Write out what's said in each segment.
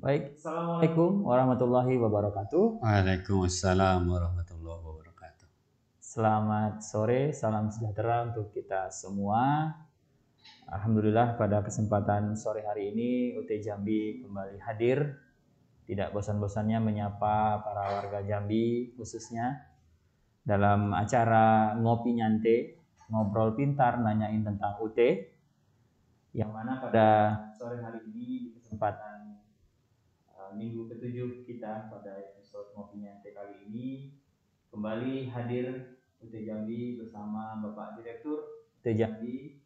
Baik, Assalamualaikum warahmatullahi wabarakatuh. Waalaikumsalam warahmatullahi wabarakatuh. Selamat sore, salam sejahtera untuk kita semua. Alhamdulillah pada kesempatan sore hari ini UT Jambi kembali hadir. Tidak bosan-bosannya menyapa para warga Jambi khususnya dalam acara Ngopi Nyante, Ngobrol Pintar Nanyain tentang UT, yang mana pada sore hari ini di kesempatan minggu ke-7 kita pada episode Ngopi Nyante kali ini kembali hadir UT Jambi bersama Bapak Direktur UT Jambi.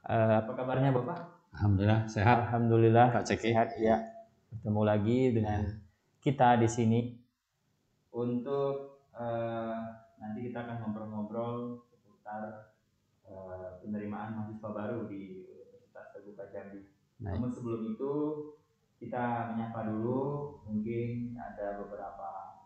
Apa kabarnya Bapak? Alhamdulillah sehat. Alhamdulillah Pak Ceki. sehat ya. Bertemu lagi dengan kita di sini untuk nanti kita akan ngobrol-ngobrol seputar penerimaan mahasiswa baru di Universitas Terbuka Jambi. Namun sebelum itu kita menyapa dulu, mungkin ada beberapa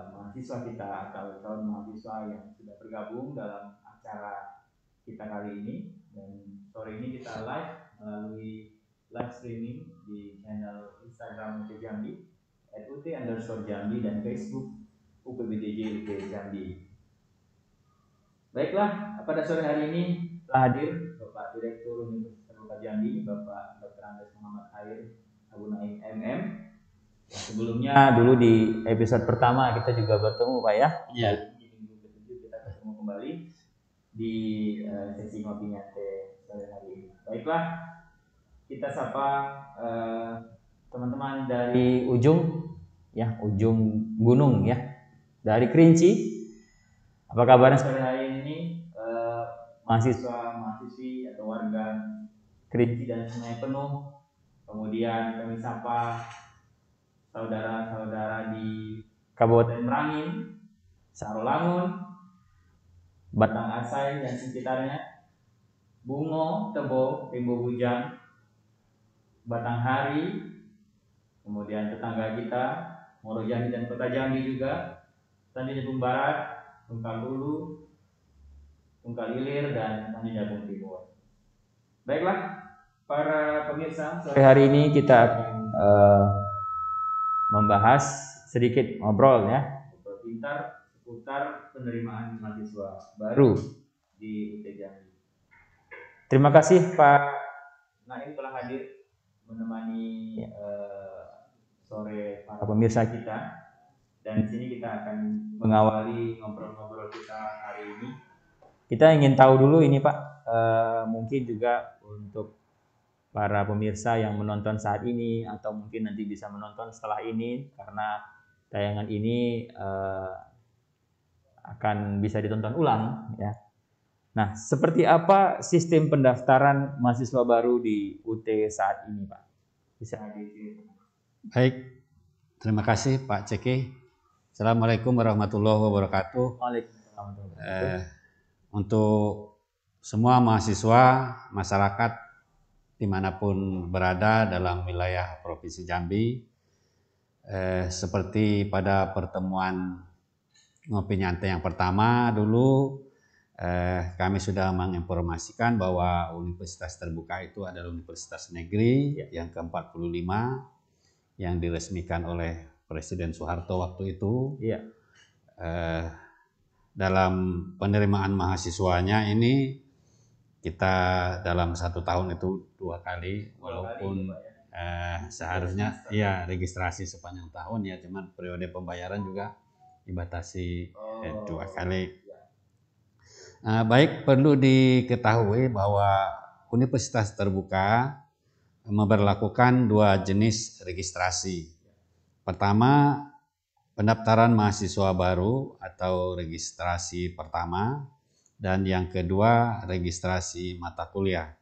mahasiswa kita atau calon mahasiswa yang sudah bergabung dalam acara kita kali ini. Dan sore ini kita live melalui live streaming di channel Instagram UT Jambi @ut_jambi dan Facebook UPBDJ UT Jambi. Baiklah, pada sore hari ini telah hadir Bapak Direktur Universitas Terbuka Jambi, Bapak Dr. Andes Muhammad Khair Abu Naim MM. Sebelumnya dulu di episode pertama kita juga bertemu Pak ya. Iya. Di minggu ke-7 kita ketemu kembali di sesi Ngopi Nyante sore hari ini. Baiklah, kita sapa teman-teman dari ujung gunung ya, dari Kerinci. Apa kabarnya sore hari ini mahasiswa-mahasiswi atau warga Kerinci dan Sungai Penuh? Kemudian kami sapa saudara-saudara di Kabupaten Merangin, Sarolangun, Batang Asai dan sekitarnya, Bungo, Tebo, Timbo Bujang, Batanghari, kemudian tetangga kita Moro Jambi dan Kota Jambi juga, Tanjung Jabung Barat, Tungkal Hulu, Tungkal Ilir, dan Tanjung Jabung Timur. Baiklah, para pemirsa, sore hari ini kita akan membahas sedikit ngobrol pintar seputar penerimaan mahasiswa baru di UT Jambi. Terima kasih Pak Naim telah hadir menemani sore para pemirsa kita, dan di sini kita akan mengawali ngobrol-ngobrol kita hari ini. Kita ingin tahu dulu ini Pak, mungkin juga untuk para pemirsa yang menonton saat ini atau mungkin nanti bisa menonton setelah ini, karena tayangan ini akan bisa ditonton ulang ya. Nah, seperti apa sistem pendaftaran mahasiswa baru di UT saat ini Pak? Bisa di. Baik, terima kasih Pak Ceki. Assalamualaikum warahmatullahi wabarakatuh. Waalaikumsalam. Untuk semua mahasiswa, masyarakat dimanapun berada dalam wilayah Provinsi Jambi, seperti pada pertemuan Ngopi Nyante yang pertama dulu, kami sudah menginformasikan bahwa Universitas Terbuka itu adalah Universitas Negeri yang ke-45 yang diresmikan oleh Presiden Soeharto waktu itu. Dalam penerimaan mahasiswanya ini kita dalam 1 tahun itu 2 kali, walaupun seharusnya registrasi sepanjang tahun ya, cuman periode pembayaran juga dibatasi 2 kali. Baik, perlu diketahui bahwa Universitas Terbuka memberlakukan 2 jenis registrasi. Pertama, pendaftaran mahasiswa baru atau registrasi pertama, dan yang kedua registrasi mata kuliah.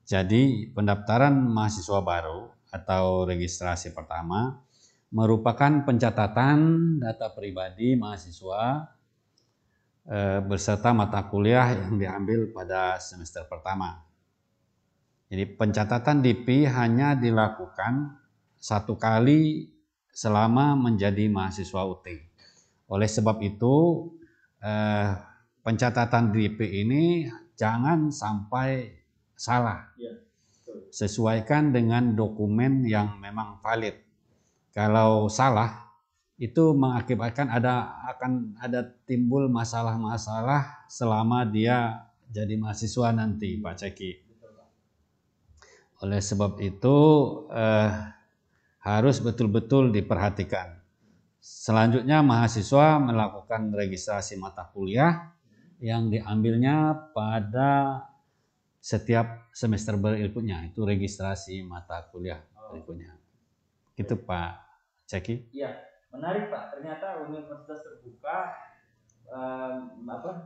Jadi pendaftaran mahasiswa baru atau registrasi pertama merupakan pencatatan data pribadi mahasiswa beserta mata kuliah yang diambil pada semester pertama. Jadi pencatatan DP hanya dilakukan 1 kali selama menjadi mahasiswa UT. Oleh sebab itu pencatatan DP ini jangan sampai salah. sesuaikan dengan dokumen yang memang valid. Kalau salah, itu mengakibatkan akan ada timbul masalah-masalah selama dia jadi mahasiswa nanti, Pak Ceki. Oleh sebab itu harus betul-betul diperhatikan. Selanjutnya mahasiswa melakukan registrasi mata kuliah yang diambilnya pada setiap semester berikutnya, itu registrasi mata kuliah berikutnya. Gitu Pak Ceki. Iya, menarik Pak. Ternyata universitas terbuka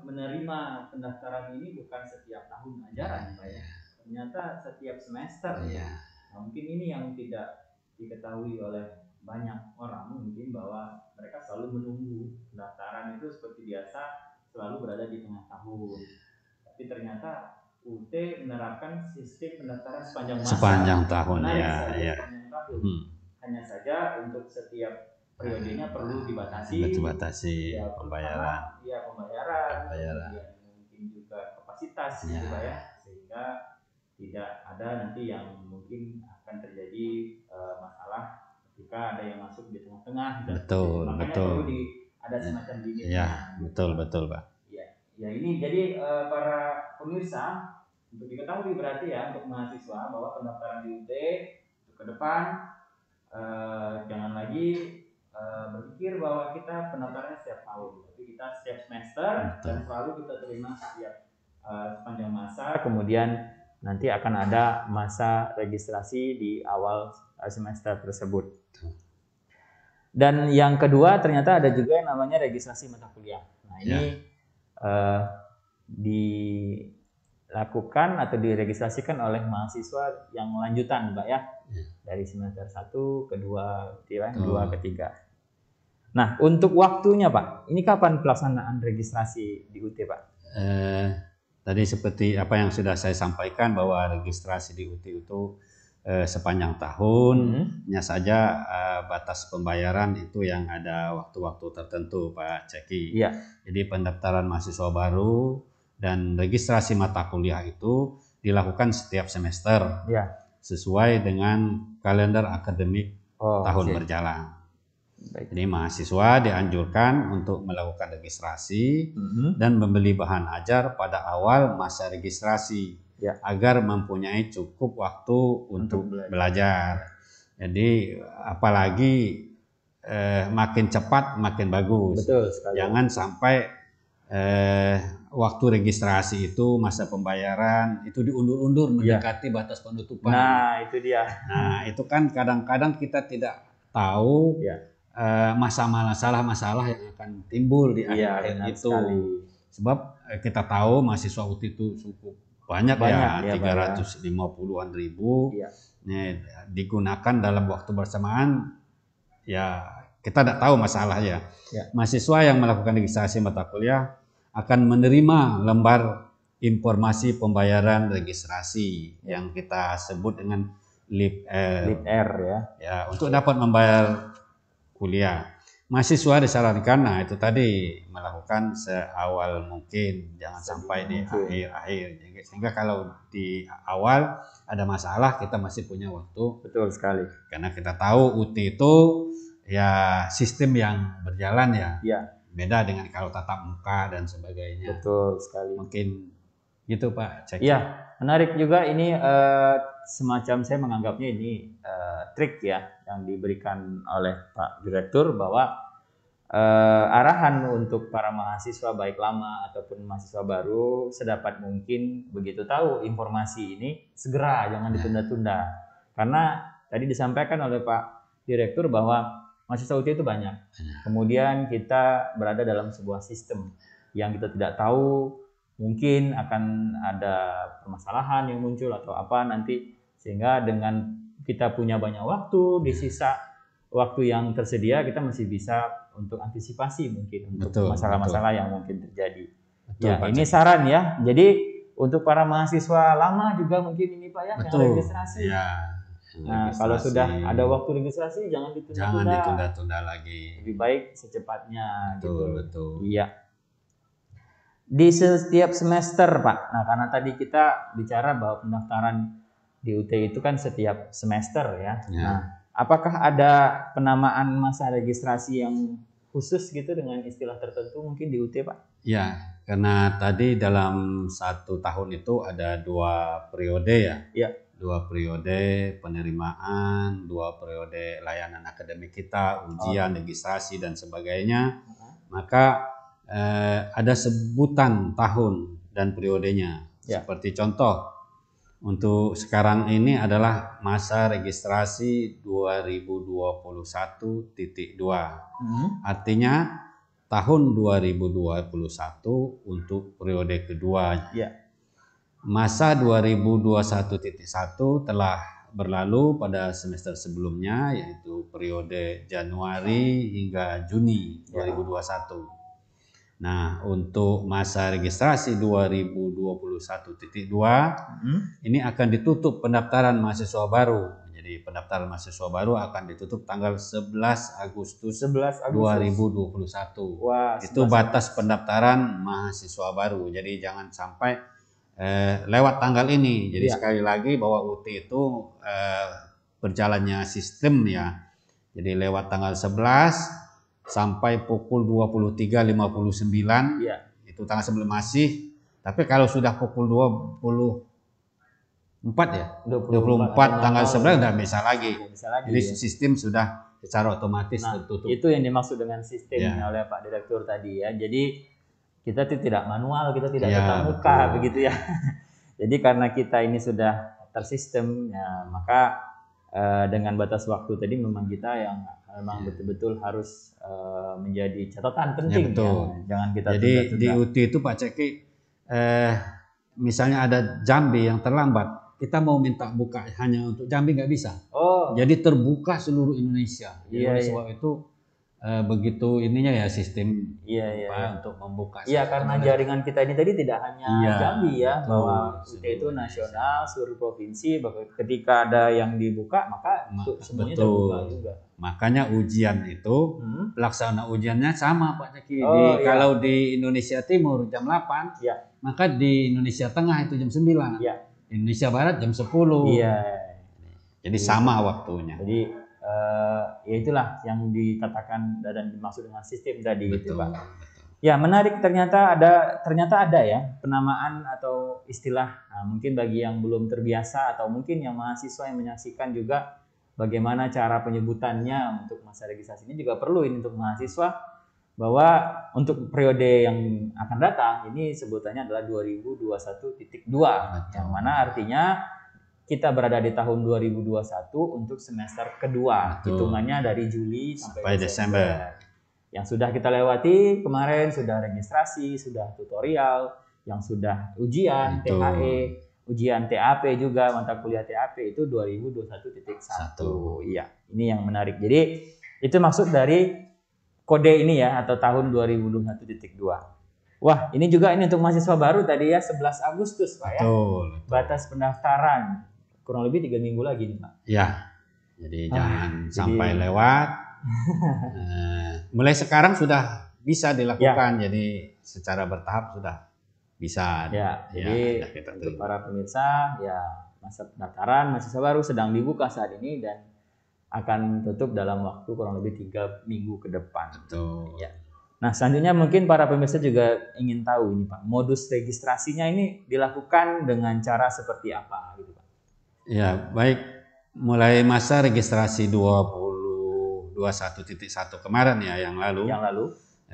menerima pendaftaran ini bukan setiap tahun ajaran Pak ya. Ternyata setiap semester. Iya. Nah, mungkin ini yang tidak diketahui oleh banyak orang mungkin, bahwa mereka selalu menunggu pendaftaran itu seperti biasa selalu berada di tengah tahun. Tapi ternyata UT menerapkan sistem pendaftaran sepanjang tahun. Sepanjang tahun. Hanya saja untuk setiap periodenya perlu dibatasi ya, pembayaran. Mungkin juga kapasitas gitu Pak ya, sehingga tidak ada nanti yang mungkin akan terjadi masalah ketika ada yang masuk di tengah-tengah. Makanya perlu ada semacam limitnya. Ya, betul Pak. Ya ini jadi para pemirsa, untuk diketahui berarti ya untuk mahasiswa bahwa pendaftaran di UT ke depan jangan lagi berpikir bahwa kita pendaftarannya setiap tahun, tapi kita setiap semester. Betul. Dan selalu kita terima setiap sepanjang masa. Kemudian nanti akan ada masa registrasi di awal semester tersebut. Dan yang kedua ternyata ada juga yang namanya registrasi mata kuliah. Nah ini dilakukan atau diregistrasikan oleh mahasiswa yang lanjutan Pak ya. Dari semester 1, kedua, ketiga. Nah, untuk waktunya Pak, ini kapan pelaksanaan registrasi di UT Pak? Tadi seperti apa yang sudah saya sampaikan, bahwa registrasi di UT itu sepanjang tahun. Hanya saja batas pembayaran itu yang ada waktu-waktu tertentu Pak Ceki. Iya. Jadi pendaftaran mahasiswa baru dan registrasi mata kuliah itu dilakukan setiap semester. Iya. Sesuai dengan kalender akademik tahun berjalan. Baik. Jadi mahasiswa dianjurkan untuk melakukan registrasi dan membeli bahan ajar pada awal masa registrasi agar mempunyai cukup waktu untuk belajar. Jadi apalagi makin cepat makin bagus. Betul sekali. Jangan sampai waktu registrasi itu, masa pembayaran itu diundur-undur mendekati batas penutupan. Nah itu dia. Nah itu kan kadang-kadang kita tidak tahu masalah-masalah yang akan timbul di akhir-akhir itu. Sekali. Sebab kita tahu mahasiswa UT itu cukup banyak ya 350-an ribu. Nih, digunakan dalam waktu bersamaan ya kita tidak tahu masalahnya. Mahasiswa yang melakukan registrasi mata kuliah akan menerima lembar informasi pembayaran registrasi yang kita sebut dengan LIP-R ya, untuk dapat membayar kuliah. Mahasiswa disarankan itu tadi melakukan seawal mungkin, jangan sampai di akhir-akhir, sehingga kalau di awal ada masalah kita masih punya waktu. Betul sekali. Karena kita tahu UT itu ya sistem yang berjalan ya. Beda dengan kalau tatap muka dan sebagainya. Betul sekali. Mungkin gitu Pak Ceki. Iya, menarik juga ini semacam saya menganggapnya ini trik ya yang diberikan oleh Pak Direktur, bahwa arahan untuk para mahasiswa baik lama ataupun mahasiswa baru sedapat mungkin begitu tahu informasi ini segera, jangan ditunda-tunda. Karena tadi disampaikan oleh Pak Direktur bahwa mahasiswa UT itu banyak. Kemudian kita berada dalam sebuah sistem yang kita tidak tahu, mungkin akan ada permasalahan yang muncul atau apa nanti, sehingga dengan kita punya banyak waktu, di sisa waktu yang tersedia kita masih bisa untuk antisipasi mungkin untuk masalah-masalah yang mungkin terjadi. Ini saran ya. Jadi untuk para mahasiswa lama juga mungkin ini Pak ya, yang registrasi. Nah, kalau sudah ada waktu registrasi jangan ditunda-tunda lagi. Lebih baik secepatnya. Betul. Iya. Di setiap semester Pak. Nah, karena tadi kita bicara bahwa pendaftaran di UT itu kan setiap semester ya. Ya. Nah, apakah ada penamaan masa registrasi yang khusus gitu dengan istilah tertentu mungkin di UT, Pak? Ya, karena tadi dalam 1 tahun itu ada 2 periode ya. Ya. 2 periode penerimaan, 2 periode layanan akademik kita, ujian, registrasi dan sebagainya. Maka ada sebutan tahun dan periodenya. Ya. Seperti contoh, untuk sekarang ini adalah masa registrasi 2021.2. Artinya tahun 2021 untuk periode kedua. Ya. Masa 2021.1 telah berlalu pada semester sebelumnya, yaitu periode Januari hingga Juni 2021. Nah, untuk masa registrasi 2021.2 ini akan ditutup pendaftaran mahasiswa baru. Jadi pendaftaran mahasiswa baru akan ditutup tanggal 11 Agustus 2021. Wah, itu batas pendaftaran mahasiswa baru. Jadi jangan sampai lewat tanggal ini. Jadi sekali lagi bahwa UT itu berjalannya sistem ya. Jadi lewat tanggal 11 sampai pukul 23.59 itu tanggal sebelum masih. Tapi kalau sudah pukul 24 ya, 24 tanggal 11 udah bisa lagi. Jadi sistem sudah secara otomatis tertutup. Itu yang dimaksud dengan sistem oleh Pak Direktur tadi ya. Jadi kita tidak manual, kita tidak tatap muka begitu ya. Jadi karena kita ini sudah tersistem ya, maka dengan batas waktu tadi memang kita yang memang betul-betul harus menjadi catatan penting ya. Jangan kita jadi di UT itu Pak Ceki misalnya ada Jambi yang terlambat, kita mau minta buka hanya untuk Jambi nggak bisa. Jadi terbuka seluruh Indonesia. Oleh sebab itu begitu ininya ya sistem untuk membuka. Iya, karena jaringan kita ini tadi tidak hanya Jambi ya, bahwa UT itu nasional, seluruh provinsi. Ketika ada yang dibuka, maka semuanya terbuka juga. Makanya ujian itu pelaksana ujiannya sama Pak Ceki. Kalau di Indonesia Timur jam 8, maka di Indonesia Tengah itu jam 9. Indonesia Barat jam 10. Jadi sama waktunya. Jadi ya itulah yang dikatakan dan dimaksud dengan sistem tadi gitu Pak. Ya menarik, ternyata ada ya penamaan atau istilah. Mungkin bagi yang belum terbiasa atau mungkin yang mahasiswa yang menyaksikan juga bagaimana cara penyebutannya untuk masa registrasi ini juga perlu ini untuk mahasiswa, bahwa untuk periode yang akan datang ini sebutannya adalah 2021.2 yang mana artinya kita berada di tahun 2021 untuk semester kedua. Hitungannya dari Juli sampai Desember. Yang sudah kita lewati kemarin sudah registrasi, sudah tutorial, yang sudah ujian THE, ujian TAP juga, mata kuliah TAP itu 2021.1. Iya, ini yang menarik. Jadi itu maksud dari kode ini ya, atau tahun 2021.2. Wah, ini juga ini untuk mahasiswa baru tadi ya, 11 Agustus Pak ya. Batas pendaftaran kurang lebih 3 minggu lagi nih Pak. Ya, jadi jangan sampai lewat. Mulai sekarang sudah bisa dilakukan, jadi secara bertahap sudah bisa. Jadi untuk para pemirsa ya, masa pendaftaran mahasiswa baru sedang dibuka saat ini dan akan tutup dalam waktu kurang lebih 3 minggu ke depan. Ya. Nah selanjutnya mungkin para pemirsa juga ingin tahu ini Pak, modus registrasinya ini dilakukan dengan cara seperti apa gitu Pak? Ya, baik. Mulai masa registrasi 2021.1 kemarin ya, yang lalu.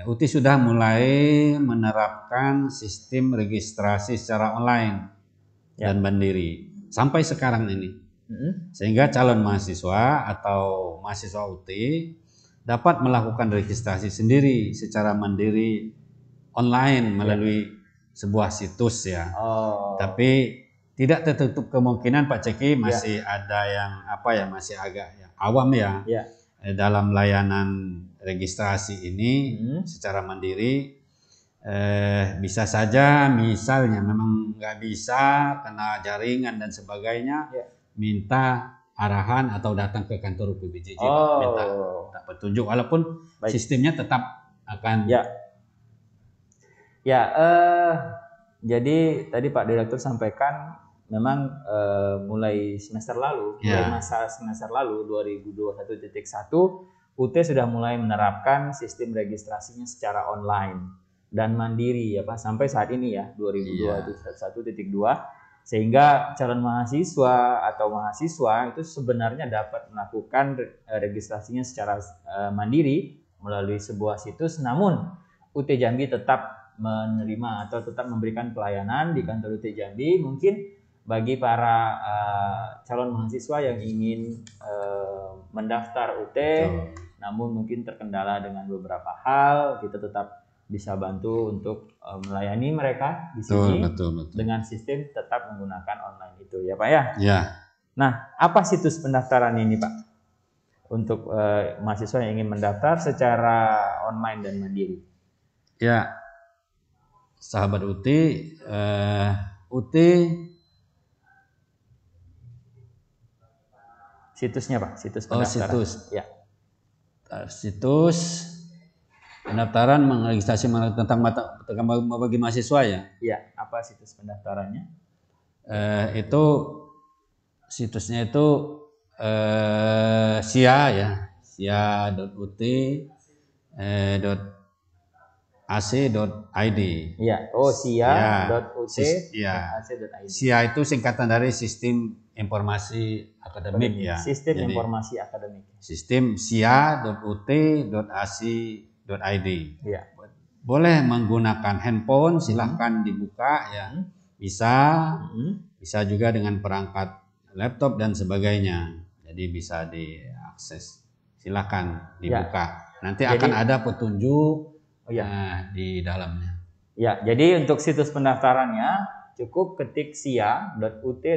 UT sudah mulai menerapkan sistem registrasi secara online dan mandiri sampai sekarang ini. Sehingga calon mahasiswa atau mahasiswa UT dapat melakukan registrasi sendiri secara mandiri online melalui sebuah situs ya. Tapi tidak tertutup kemungkinan Pak Ceki masih ada yang masih agak awam ya. Dalam layanan registrasi ini secara mandiri bisa saja misalnya memang nggak bisa karena jaringan dan sebagainya, minta arahan atau datang ke kantor UPBJJ minta petunjuk, walaupun sistemnya tetap akan jadi tadi Pak Direktur sampaikan memang mulai semester lalu, mulai masa semester lalu 2021.1 UT sudah mulai menerapkan sistem registrasinya secara online dan mandiri ya Pak, sampai saat ini ya 2021.2, sehingga calon mahasiswa atau mahasiswa itu sebenarnya dapat melakukan registrasinya secara mandiri melalui sebuah situs, namun UT Jambi tetap menerima atau tetap memberikan pelayanan di kantor UT Jambi. Mungkin bagi para calon mahasiswa yang ingin mendaftar UT, namun mungkin terkendala dengan beberapa hal, kita tetap bisa bantu untuk melayani mereka di sini betul. Dengan sistem tetap menggunakan online itu ya Pak ya. Ya. Nah, apa situs pendaftaran ini Pak? Untuk mahasiswa yang ingin mendaftar secara online dan mandiri. Ya, sahabat UT, situsnya Pak, situs pendaftaran. Situs. Ya. Situs pendaftaran menregistrasi tentang bagi mahasiswa ya. Iya, apa situs pendaftarannya? Itu situsnya itu SIA ya, sia.ut.ac.id. Iya, sia.ut.ac.id. SIA itu singkatan dari Sistem Informasi Akademik ya. Sistem Informasi Akademik. Sistem sia.ut.ac.id. Iya. Boleh menggunakan handphone, silahkan dibuka ya. Bisa juga dengan perangkat laptop dan sebagainya. Jadi bisa diakses. Silahkan dibuka. Nanti akan ada petunjuk di dalamnya. Ya, jadi untuk situs pendaftarannya cukup ketik sia.ut.ac.id,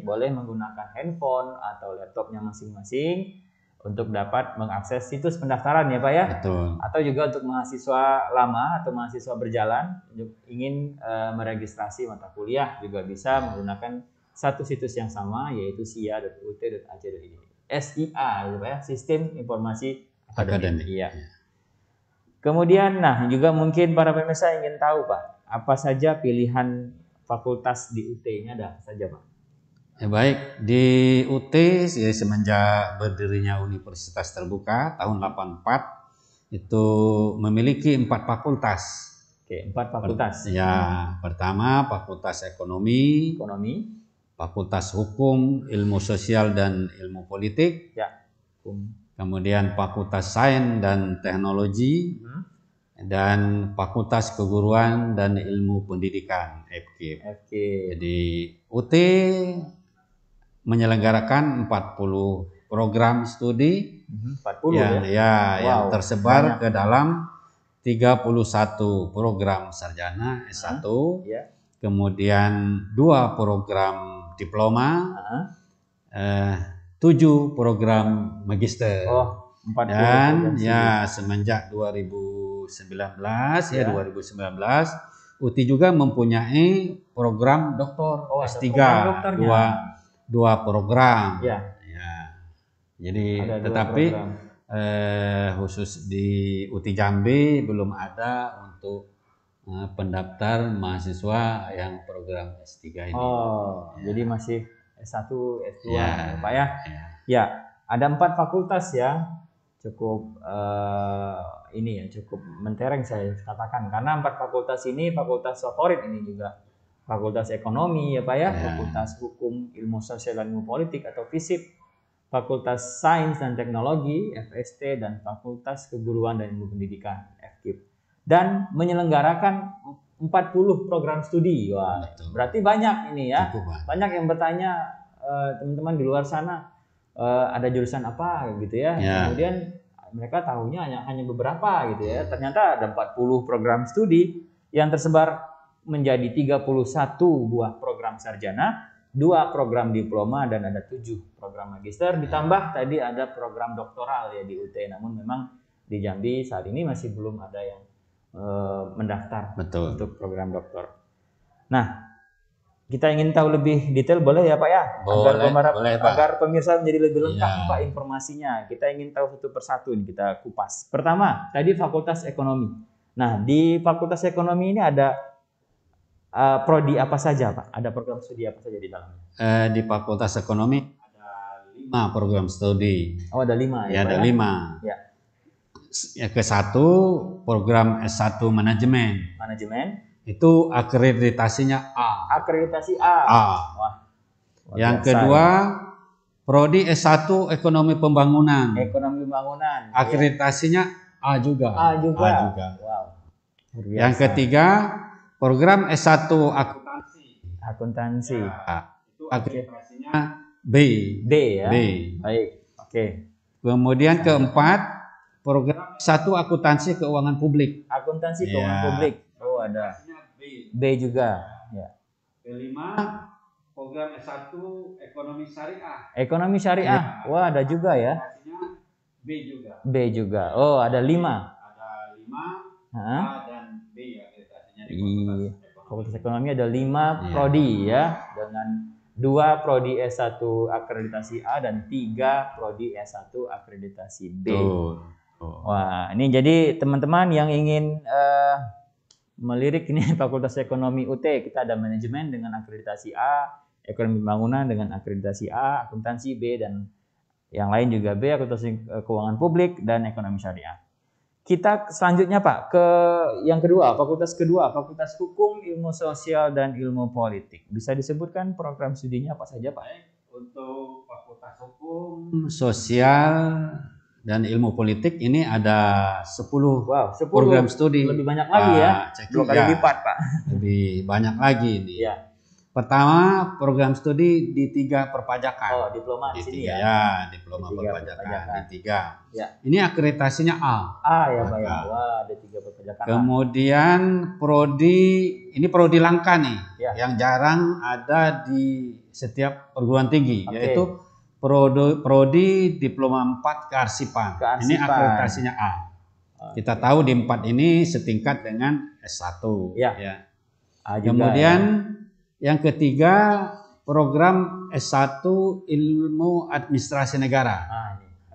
boleh menggunakan handphone atau laptopnya masing-masing untuk dapat mengakses situs pendaftaran ya Pak ya. Betul. Atau juga untuk mahasiswa lama atau mahasiswa berjalan ingin meregistrasi mata kuliah juga bisa menggunakan satu situs yang sama, yaitu sia.ut.ac.id. SIA gitu Pak ya, Sistem Informasi Akademik. Iya. Kemudian juga mungkin para pemirsa ingin tahu Pak, apa saja pilihan fakultas di UT-nya ada apa saja Pak? Ya, baik, di UT semenjak berdirinya Universitas Terbuka tahun 84 itu memiliki 4 fakultas. Oke, 4 fakultas. Pertama Fakultas Ekonomi, Fakultas Hukum, Ilmu Sosial dan Ilmu Politik. Ya. Kemudian Fakultas Sains dan Teknologi. Dan Fakultas Keguruan dan Ilmu Pendidikan FKIP. Jadi UT menyelenggarakan 40 program studi 40 yang tersebar ke dalam 31 program sarjana S1, kemudian 2 program diploma, 7 program magister. Dan semenjak 2019 UT juga mempunyai program doktor S3, dua program. Jadi tetapi khusus di UT Jambi belum ada untuk pendaftar mahasiswa yang program S3 ini. Jadi masih S1, S2 Pak ya. Ya, ada 4 fakultas ya. Cukup cukup mentereng saya katakan, karena 4 fakultas ini fakultas favorit ini juga. Fakultas Ekonomi ya Pak ya, Fakultas Hukum, Ilmu Sosial dan Ilmu Politik atau FISIP, Fakultas Sains dan Teknologi FST, dan Fakultas Keguruan dan Ilmu Pendidikan FKIP. Dan menyelenggarakan 40 program studi. Wah, berarti banyak ini ya. Banyak yang bertanya teman-teman di luar sana, ada jurusan apa gitu ya. Kemudian mereka tahunya hanya beberapa gitu ya. Ternyata ada 40 program studi yang tersebar menjadi 31 buah program sarjana, 2 program diploma, dan ada 7 program magister. Ditambah tadi ada program doktoral ya di UT. Namun memang di Jambi saat ini masih belum ada yang mendaftar untuk program doktor. Nah, kita ingin tahu lebih detail, boleh ya Pak ya? Agar pemirsa menjadi lebih lengkap Pak informasinya. Kita ingin tahu satu persatu, kita kupas. Pertama, tadi Fakultas Ekonomi. Nah, di Fakultas Ekonomi ini ada prodi apa saja Pak? Ada program studi apa saja di dalamnya? Di Fakultas Ekonomi ada 5 program studi. Oh, ada 5 Ya, ya, ada Pak, 5. Ya. Yang ke-1 program S1 manajemen. Manajemen. Itu akreditasinya A. Akreditasi A. Wah. Yang kedua prodi S1 ekonomi pembangunan. Ekonomi pembangunan. Akreditasinya A juga. A juga. Wow. Yang ketiga program S1 akuntansi. Ya, itu akreditasinya B. B ya. B. Baik. Oke. Kemudian keempat program S1 akuntansi keuangan publik. Akuntansi keuangan publik. Oh, ada. B juga. Ya. Kelima program S1 ekonomi syariah. Ekonomi syariah. Wah, ada juga ya. B juga. B juga. Oh, ada 5. Ada 5. A dan B akreditasinya di Fakultas Ekonomi ada 5 prodi ya, dengan 2 prodi S1 akreditasi A dan 3 prodi S1 akreditasi B. Wah, ini jadi teman-teman yang ingin melirik ini Fakultas Ekonomi UT, kita ada manajemen dengan akreditasi A, ekonomi pembangunan dengan akreditasi A, akuntansi B, dan yang lain juga B, akuntansi keuangan publik dan ekonomi syariah. Kita selanjutnya Pak ke yang kedua, fakultas kedua, Fakultas Hukum, Ilmu Sosial dan Ilmu Politik. Bisa disebutkan program studinya apa saja Pak? Untuk Fakultas Hukum, Sosial dan Ilmu Politik ini ada 10, 10 program studi. Lebih banyak lagi ya. 2 kali lipat Pak. Lebih banyak lagi ini. Ya. Pertama, program studi di 3 perpajakan. Oh, diploma di sini ya. Ya, diploma perpajakan di 3. Ya. Ini akreditasinya A. A ya Pak ya. Wah, ada 3 perpajakan. Kemudian prodi, ini prodi langka nih, yang jarang ada di setiap perguruan tinggi, yaitu prodi diploma 4 kearsipan. Ini akreditasinya A. Kita tahu di 4 ini setingkat dengan S1. Ya. A juga, kemudian yang ketiga program S1 Ilmu Administrasi Negara.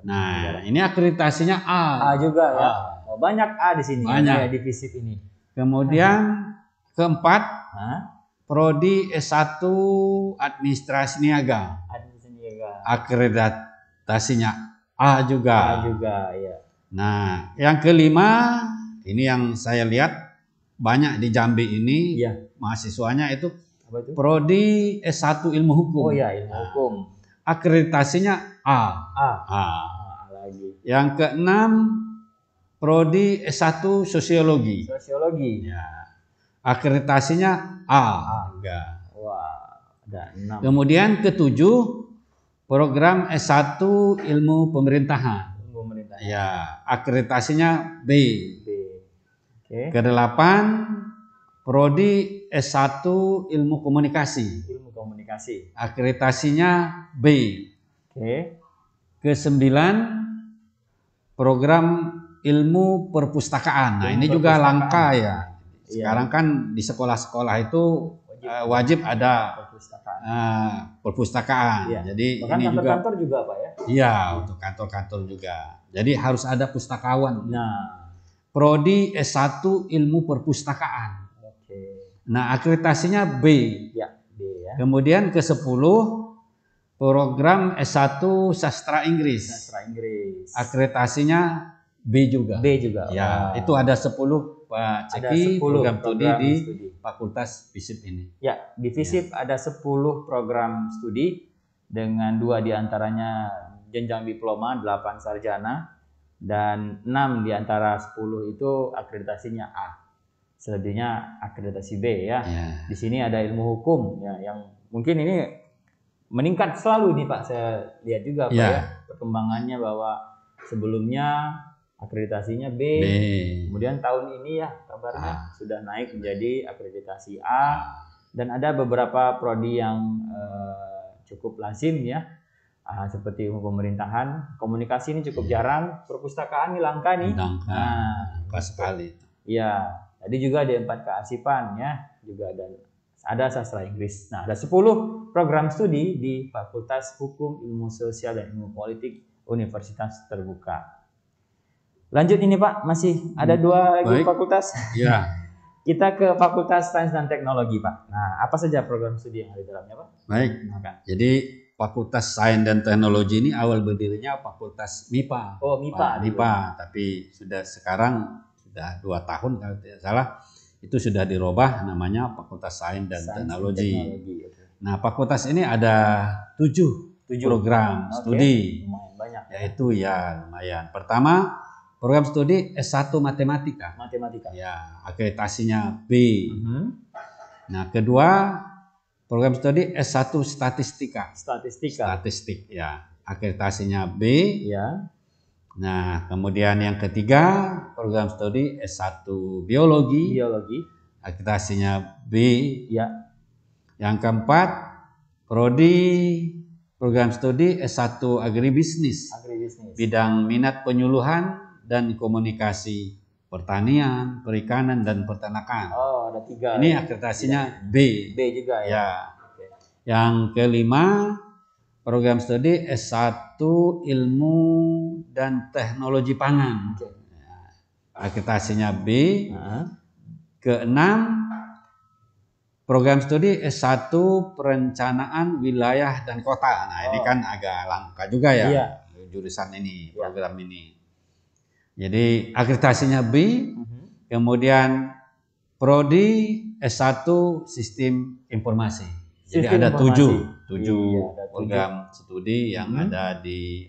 Nah, ini akreditasinya A. A juga ya. Oh, banyak A di sini. Banyak ya, di FISIP ini. Kemudian keempat prodi S1 Administrasi Niaga. Akreditasinya A juga. A juga ya. Nah, yang kelima ini yang saya lihat banyak di Jambi ini mahasiswanya itu prodi S1 Ilmu Hukum. Oh ya, Ilmu Hukum. Akreditasinya A. Lagi. Yang keenam prodi S1 Sosiologi. Ya. Akreditasinya A. Wah, ada 6. Kemudian ketujuh program S1 Ilmu Pemerintahan. Ya, akreditasinya B. Kedelapan prodi S1 Ilmu Komunikasi. Akreditasinya B. Ke-9 program Ilmu Perpustakaan. Nah, ini juga langka ya. Sekarang kan di sekolah-sekolah itu wajib ada perpustakaan. Jadi bahkan ini kantor-kantor juga Pak ya? Iya, untuk kantor-kantor juga. Jadi harus ada pustakawan. Prodi S1 Ilmu Perpustakaan. Nah, akreditasinya B. B ya. Kemudian ke-10 program S1 Sastra Inggris. Akreditasinya B juga. Ya, itu ada 10 Pak Ceki program studi di Fakultas FISIP ini. Ya, di FISIP ada 10 program studi dengan 2 diantaranya jenjang diploma, 8 sarjana, dan 6 diantara 10 itu akreditasinya A. Selebihnya akreditasi B ya. Di sini ada ilmu hukum ya, yang mungkin ini meningkat selalu nih Pak. Saya lihat juga Pak ya perkembangannya, bahwa sebelumnya akreditasinya B. Kemudian tahun ini ya kabarnya sudah naik menjadi akreditasi A, dan ada beberapa prodi yang cukup lazim ya, seperti ilmu pemerintahan, komunikasi ini cukup jarang, perpustakaan ini langka nih. Langka sekali. Iya, tadi juga ada 4 kearsipan ya, juga ada sastra Inggris. Nah, ada 10 program studi di Fakultas Hukum, Ilmu Sosial dan Ilmu Politik Universitas Terbuka. Lanjut ini Pak, masih ada 2 lagi fakultas. Ya. Kita ke Fakultas Sains dan Teknologi, Pak. Nah, apa saja program studi yang ada di dalamnya, Pak? Baik. Jadi Fakultas Sains dan Teknologi ini awal berdirinya Fakultas MIPA. Oh, MIPA. MIPA, tapi sekarang sudah 2 tahun kalau tidak salah itu sudah dirubah namanya Fakultas Sains dan Teknologi. Nah, fakultas ini ada 7 program studi. Lumayan banyak. Yaitu lumayan. Pertama, program studi S1 Matematika. Ya, akreditasinya B. Nah, kedua, program studi S1 Statistik, ya, akreditasinya B. Ya. Nah, kemudian yang ketiga, program studi S1 Biologi. Akreditasinya B. Ya. Yang keempat, program studi S1 Agribisnis. Bidang minat penyuluhan dan komunikasi pertanian, perikanan, dan peternakan. Oh, ada 3. Ini akreditasinya B. B juga ya. Ya. Yang kelima, program studi S1 Ilmu dan Teknologi Pangan. Akreditasinya B. Keenam, program studi S1 Perencanaan Wilayah dan Kota. Nah, ini kan agak langka juga ya, jurusan ini, program ini. Jadi akreditasinya B. Kemudian prodi S1 Sistem Informasi. Jadi ada 7 program studi yang ada di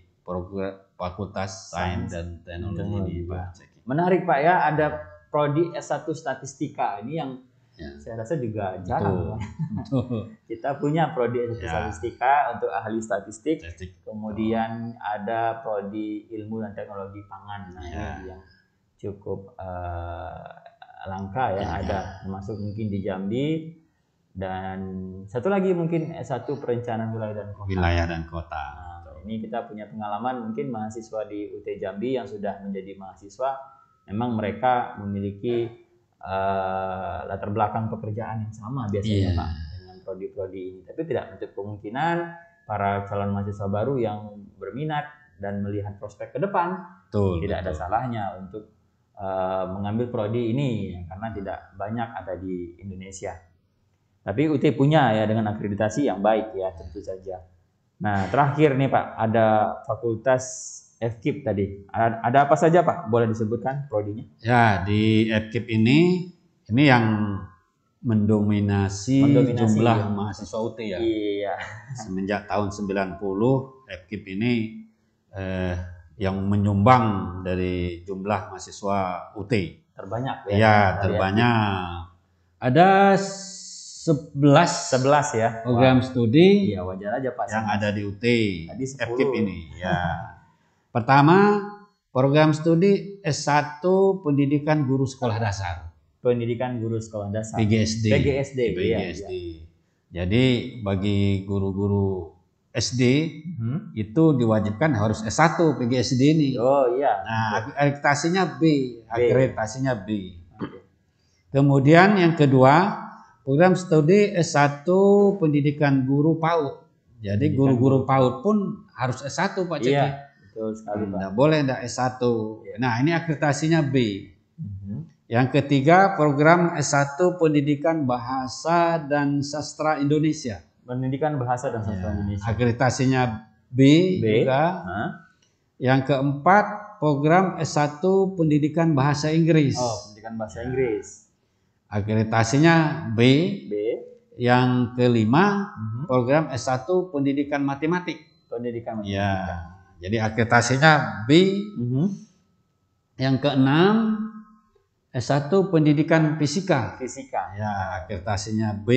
Fakultas Sains dan Teknologi ini, Pak. Menarik, Pak ya, ada prodi S1 Statistika ini yang saya rasa juga jarang. Kita punya prodi S1 Statistika untuk ahli statistik. Kemudian ada prodi Ilmu dan Teknologi Pangan. Nah, ini yang cukup langka ya. Ada termasuk mungkin di Jambi, dan satu lagi mungkin S1 Perencanaan Wilayah dan Kota. Nah, ini kita punya pengalaman mungkin mahasiswa di UT Jambi yang sudah menjadi mahasiswa, memang mereka memiliki latar belakang pekerjaan yang sama biasanya, Pak, dengan prodi-prodi ini. Tapi tidak menutup kemungkinan para calon mahasiswa baru yang berminat dan melihat prospek ke depan, tidak ada salahnya untuk mengambil prodi ini, karena tidak banyak ada di Indonesia. Tapi UT punya ya, dengan akreditasi yang baik ya, tentu saja. Nah, terakhir nih, Pak, ada Fakultas FKIP tadi. Ada apa saja, Pak? Boleh disebutkan prodinya? Ya, di FKIP ini yang mendominasi jumlah mahasiswa UT ya. Iya. Semenjak tahun 90, FKIP ini yang menyumbang dari jumlah mahasiswa UT. Terbanyak ya? Iya, terbanyak. Ada 11 ya. program studi. Iya, wajar aja, Pak, yang ada di UT. Tadi 10. FKIP ini. Ya. Pertama, program studi S1 Pendidikan Guru Sekolah Dasar. PGSD. Iya. Jadi bagi guru-guru SD itu diwajibkan harus S1 PGSD ini. Oh iya. Nah, akreditasinya B. Kemudian yang kedua, program studi S1 Pendidikan Guru PAUD. Jadi guru-guru PAUD pun harus S1, Pak Ceki. Iya. Betul sekali, Pak. Nggak boleh enggak S1. Nah, ini akreditasinya B. Yang ketiga, program S1 Pendidikan Bahasa dan Sastra Indonesia. Indonesia. Akreditasinya B. juga. Yang keempat, program S1 Pendidikan Bahasa Inggris. Pendidikan Bahasa Inggris. Akreditasinya B. Yang kelima, program S1 Pendidikan Matematik. Ya. Jadi akreditasinya B. Yang keenam, S1 Pendidikan Fisika. Ya, akreditasinya B.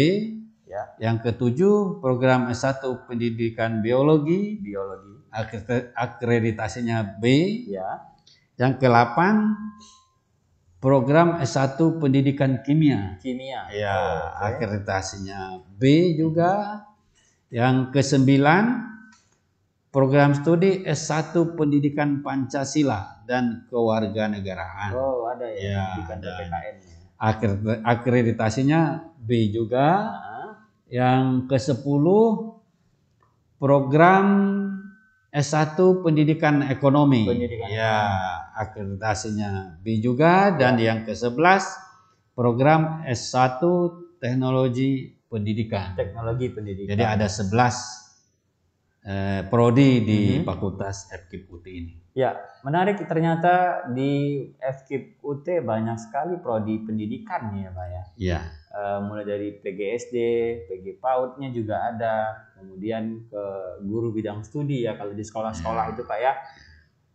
Ya. Yang ketujuh, program S1 Pendidikan Biologi. Akreditasinya B. Ya. Yang ke-8, program S1 Pendidikan Kimia. Ya, akreditasinya B juga. Yang ke-9, program studi S1 Pendidikan Pancasila dan Kewarganegaraan. Ada ya. Akreditasinya B juga. Yang ke-10, program S1 Pendidikan Ekonomi. Akreditasinya B juga. Dan yang ke-11, program S1 Teknologi Pendidikan. Teknologi pendidikan. Jadi ada 11 prodi di Fakultas FKIP UT ini. Ya, menarik ternyata di FKIP UT banyak sekali prodi pendidikan ya Pak ya. Iya. Mulai dari PGSD, PG PAUD-nya juga ada, kemudian ke guru bidang studi ya kalau di sekolah-sekolah itu Pak ya.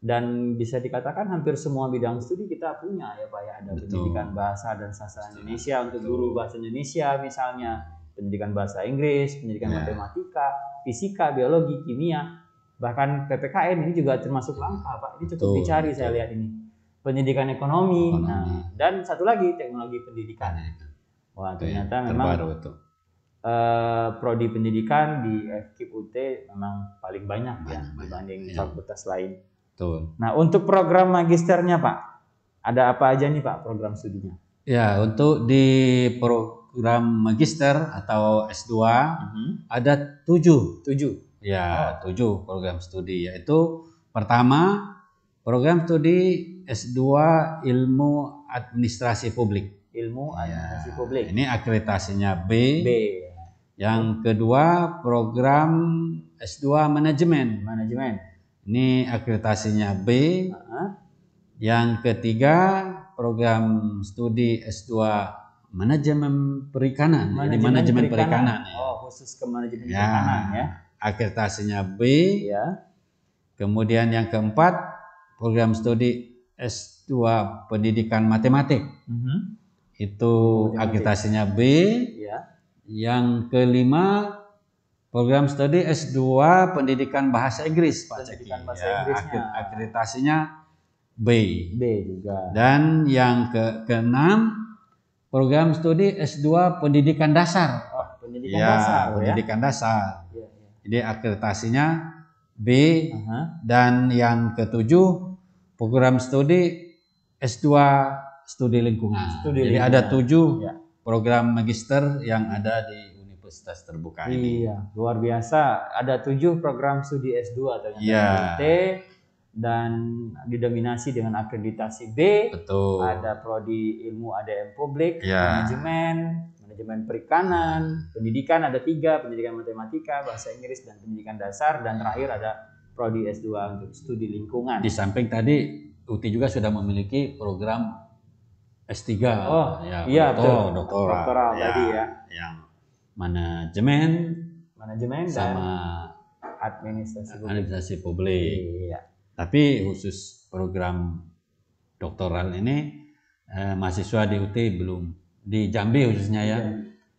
Dan bisa dikatakan hampir semua bidang studi kita punya ya Pak ya. Ada pendidikan bahasa dan sastra Indonesia untuk guru bahasa Indonesia misalnya, pendidikan bahasa Inggris, pendidikan matematika, fisika, biologi, kimia, bahkan PPKN ini juga termasuk langka Pak. Ini cukup dicari saya lihat ini. Pendidikan ekonomi. Nah, dan satu lagi teknologi pendidikan. Wah, ternyata memang prodi pendidikan di FKIP UT memang paling banyak ya dibanding fakultas lain. Betul. Nah, untuk program magisternya Pak, ada apa aja nih Pak program studinya? Ya, untuk di program magister atau S2 ada 7. Ya, 7 program studi, yaitu pertama program studi S2 Ilmu Administrasi Publik. Ilmu Administrasi Publik. Ini akreditasinya B. Yang kedua program S2 Manajemen. Ini akreditasinya B. Yang ketiga program studi S2 Manajemen Perikanan. Jadi manajemen perikanan. Oh, khusus ke manajemen perikanan ya. Akreditasinya B. Ya. Kemudian yang keempat program studi S2 Pendidikan Matematik. Itu akreditasinya B. Ya. Yang kelima program studi S2 Pendidikan Bahasa Inggris, Pak Ceki. Akreditasinya B. Juga. Dan yang keenam program studi S2 Pendidikan Dasar. Pendidikan dasar. Jadi akreditasinya B. Dan yang ketujuh program studi S2 Studi Lingkungan. Jadi ada 7 program magister yang ada di Universitas Terbuka ini. Iya, luar biasa. Ada 7 program studi S2 ternyata UT dan didominasi dengan akreditasi B. Betul. Ada prodi ilmu ADM publik, manajemen perikanan, pendidikan ada 3, pendidikan matematika, bahasa Inggris dan pendidikan dasar, dan terakhir ada prodi S2 untuk studi lingkungan. Di samping tadi UT juga sudah memiliki program S3. Iya betul. Doktoral tadi ya. Yang manajemen sama administrasi publik. Iya. Tapi khusus program doktoral ini mahasiswa di UT belum, di Jambi khususnya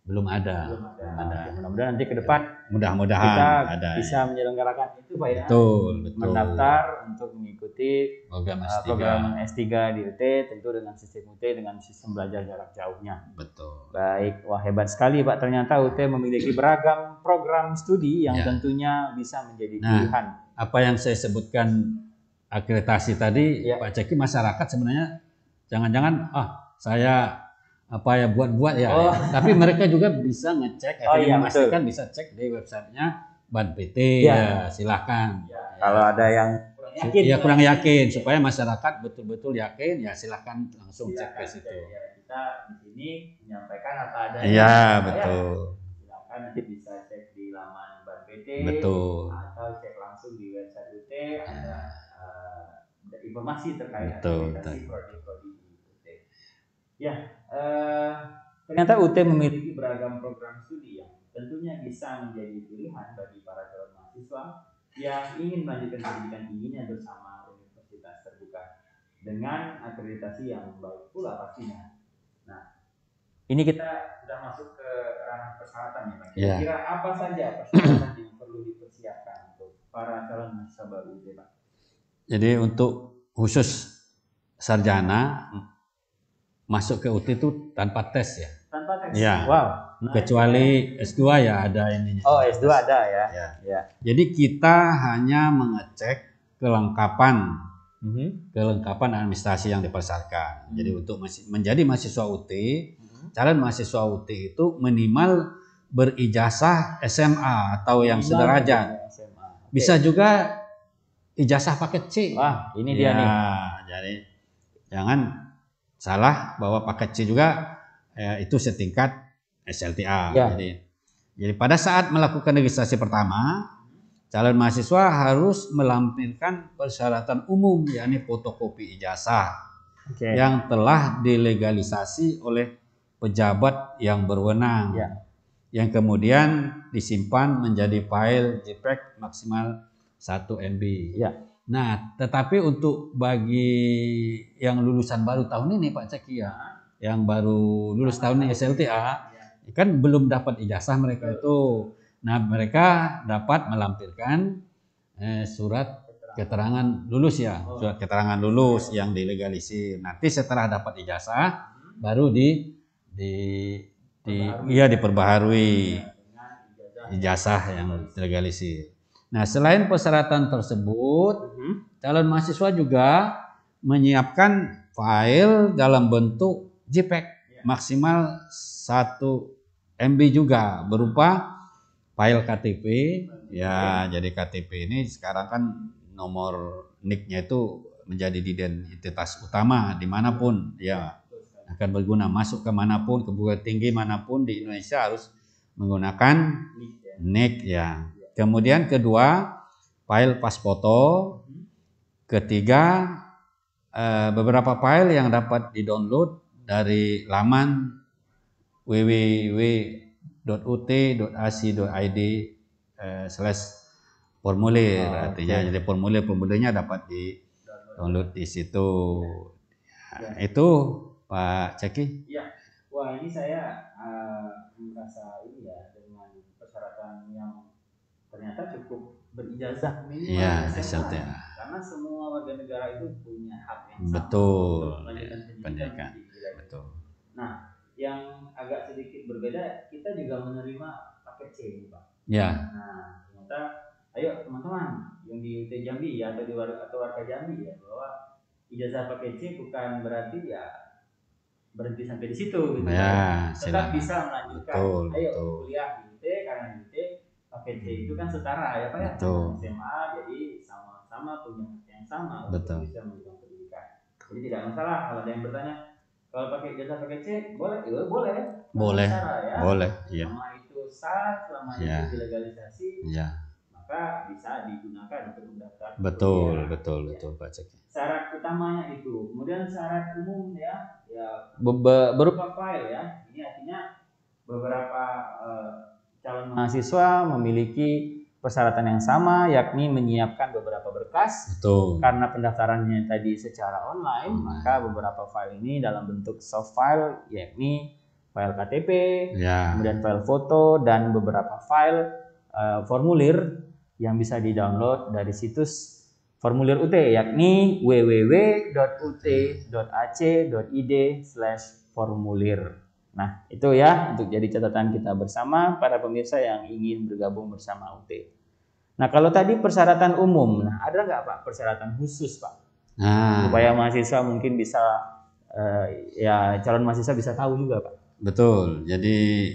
belum ada. Mudah-mudahan nanti ke depan mudah-mudahan kita bisa menyelenggarakan itu Pak ya. Betul. Mendaftar untuk mengikuti program S3 di UT, tentu dengan sistem UT dengan sistem belajar jarak jauhnya. Betul. Baik, wah hebat sekali Pak, ternyata UT memiliki beragam program studi yang tentunya bisa menjadi pilihan. Apa yang saya sebutkan akreditasi tadi, Pak Ceki, masyarakat sebenarnya jangan-jangan saya buat-buat tapi mereka juga bisa ngecek, memastikan bisa cek di websitenya BANPT. Silahkan. Kalau ada yang kurang yakin, supaya masyarakat betul-betul yakin, silahkan langsung cek ke situ. Kita di sini menyampaikan apa adanya. Iya, betul. Silakan nanti bisa cek di laman BANPT. Betul. Atau cek langsung di website UT, ada informasi terkait akreditasi prodi-prodi UT. Ternyata UT memiliki beragam program studi yang tentunya bisa menjadi pilihan bagi para calon mahasiswa yang ingin melanjutkan pendidikan tingginya bersama Universitas Terbuka dengan akreditasi yang baik pula pastinya. Nah, ini kita sudah masuk ke ranah persyaratan ya Pak. Kira-kira apa saja persyaratan yang perlu dipersiapkan untuk para calon mahasiswa baru UT Pak? Jadi untuk khusus sarjana masuk ke UT itu tanpa tes ya. Tanpa tes. Ya. Wow. Kecuali S2 ada ininya. Oh, S2 ada ya. Jadi kita hanya mengecek kelengkapan administrasi yang dipersyaratkan. Jadi untuk menjadi mahasiswa UT, calon mahasiswa UT itu minimal berijazah SMA atau yang sederajat. Bisa juga ijazah paket C. Wah, ini dia nih. Jadi jangan salah bahwa paket C juga itu setingkat SLTA. Ya. Jadi pada saat melakukan registrasi pertama, calon mahasiswa harus melampirkan persyaratan umum, yakni fotokopi ijazah yang telah dilegalisasi oleh pejabat yang berwenang, yang kemudian disimpan menjadi file JPEG maksimal 1 MB. Nah, tetapi untuk bagi yang lulusan baru tahun ini Pak Ceki ya, yang baru lulus tahun ini SLTA, kan belum dapat ijazah mereka itu. Nah, mereka dapat melampirkan surat keterangan lulus ya, surat keterangan lulus yang dilegalisir. Nanti setelah dapat ijazah baru diperbaharui ijazah yang dilegalisir. Nah, selain persyaratan tersebut, calon mahasiswa juga menyiapkan file dalam bentuk JPEG maksimal 1 MB juga berupa file KTP. Ya, jadi KTP ini sekarang kan nomor NIK-nya itu menjadi identitas utama dimanapun ya, akan berguna masuk ke manapun, ke perguruan tinggi manapun di Indonesia harus menggunakan NIK ya. Kemudian kedua, file pas foto. Ketiga, beberapa file yang dapat didownload dari laman www.ut.ac.id/formulir. Artinya jadi formulirnya dapat di-download di situ. Itu Pak Ceki. Iya. Wah, ini saya merasa ini ya, dengan persyaratan yang ternyata cukup berijazah minimal SLTA. Karena semua warga negara itu punya hak yang sama. Betul. Pendidikan. Betul. Nah, yang agak sedikit berbeda, kita juga menerima paket C, Pak. Ya. Nah, ternyata, ayo teman-teman yang di UT Jambi ya, atau warga Jambi ya, bahwa ijazah paket C bukan berarti ya berhenti sampai di situ gitu ya. Tetap bisa melanjutkan. Ayo kuliah di UT, karena di UT paket C itu kan setara ya Pak ya, SMA, jadi sama-sama punya hak yang sama untuk bisa melanjutkan pendidikan. Jadi tidak masalah kalau ada yang bertanya, kalau pakai ijazah paket C boleh? Boleh. Ya. Boleh. Iya. Selama itu sah, selama itu dilegalisasi, maka bisa digunakan untuk mendaftar. Betul Pak Ceki. Syarat utamanya itu. Kemudian syarat umum ya berupa file ya. Ini artinya beberapa calon mahasiswa memiliki persyaratan yang sama, yakni menyiapkan beberapa berkas. Karena pendaftarannya tadi secara online, maka beberapa file ini dalam bentuk soft file, yakni file KTP, kemudian file foto, dan beberapa file formulir yang bisa di-download dari situs formulir UT, yakni www.ut.ac.id/formulir. Nah, itu ya untuk jadi catatan kita bersama para pemirsa yang ingin bergabung bersama UT. Nah, kalau tadi persyaratan umum, nah ada nggak Pak persyaratan khusus Pak? Supaya mahasiswa mungkin bisa calon mahasiswa bisa tahu juga Pak. Betul. Jadi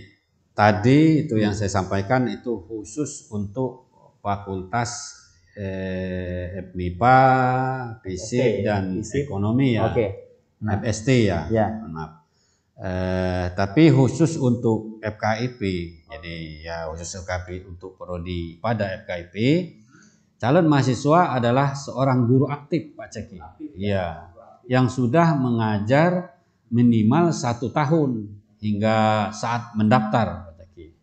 tadi itu yang saya sampaikan itu khusus untuk fakultas FMIPA, Fisik dan Ekonomi ya. FST ya. Maaf. Tapi khusus untuk FKIP, jadi ya khusus FKIP untuk prodi pada FKIP, calon mahasiswa adalah seorang guru aktif Pak Ceki, ya, yang sudah mengajar minimal 1 tahun hingga saat mendaftar Pak Ceki,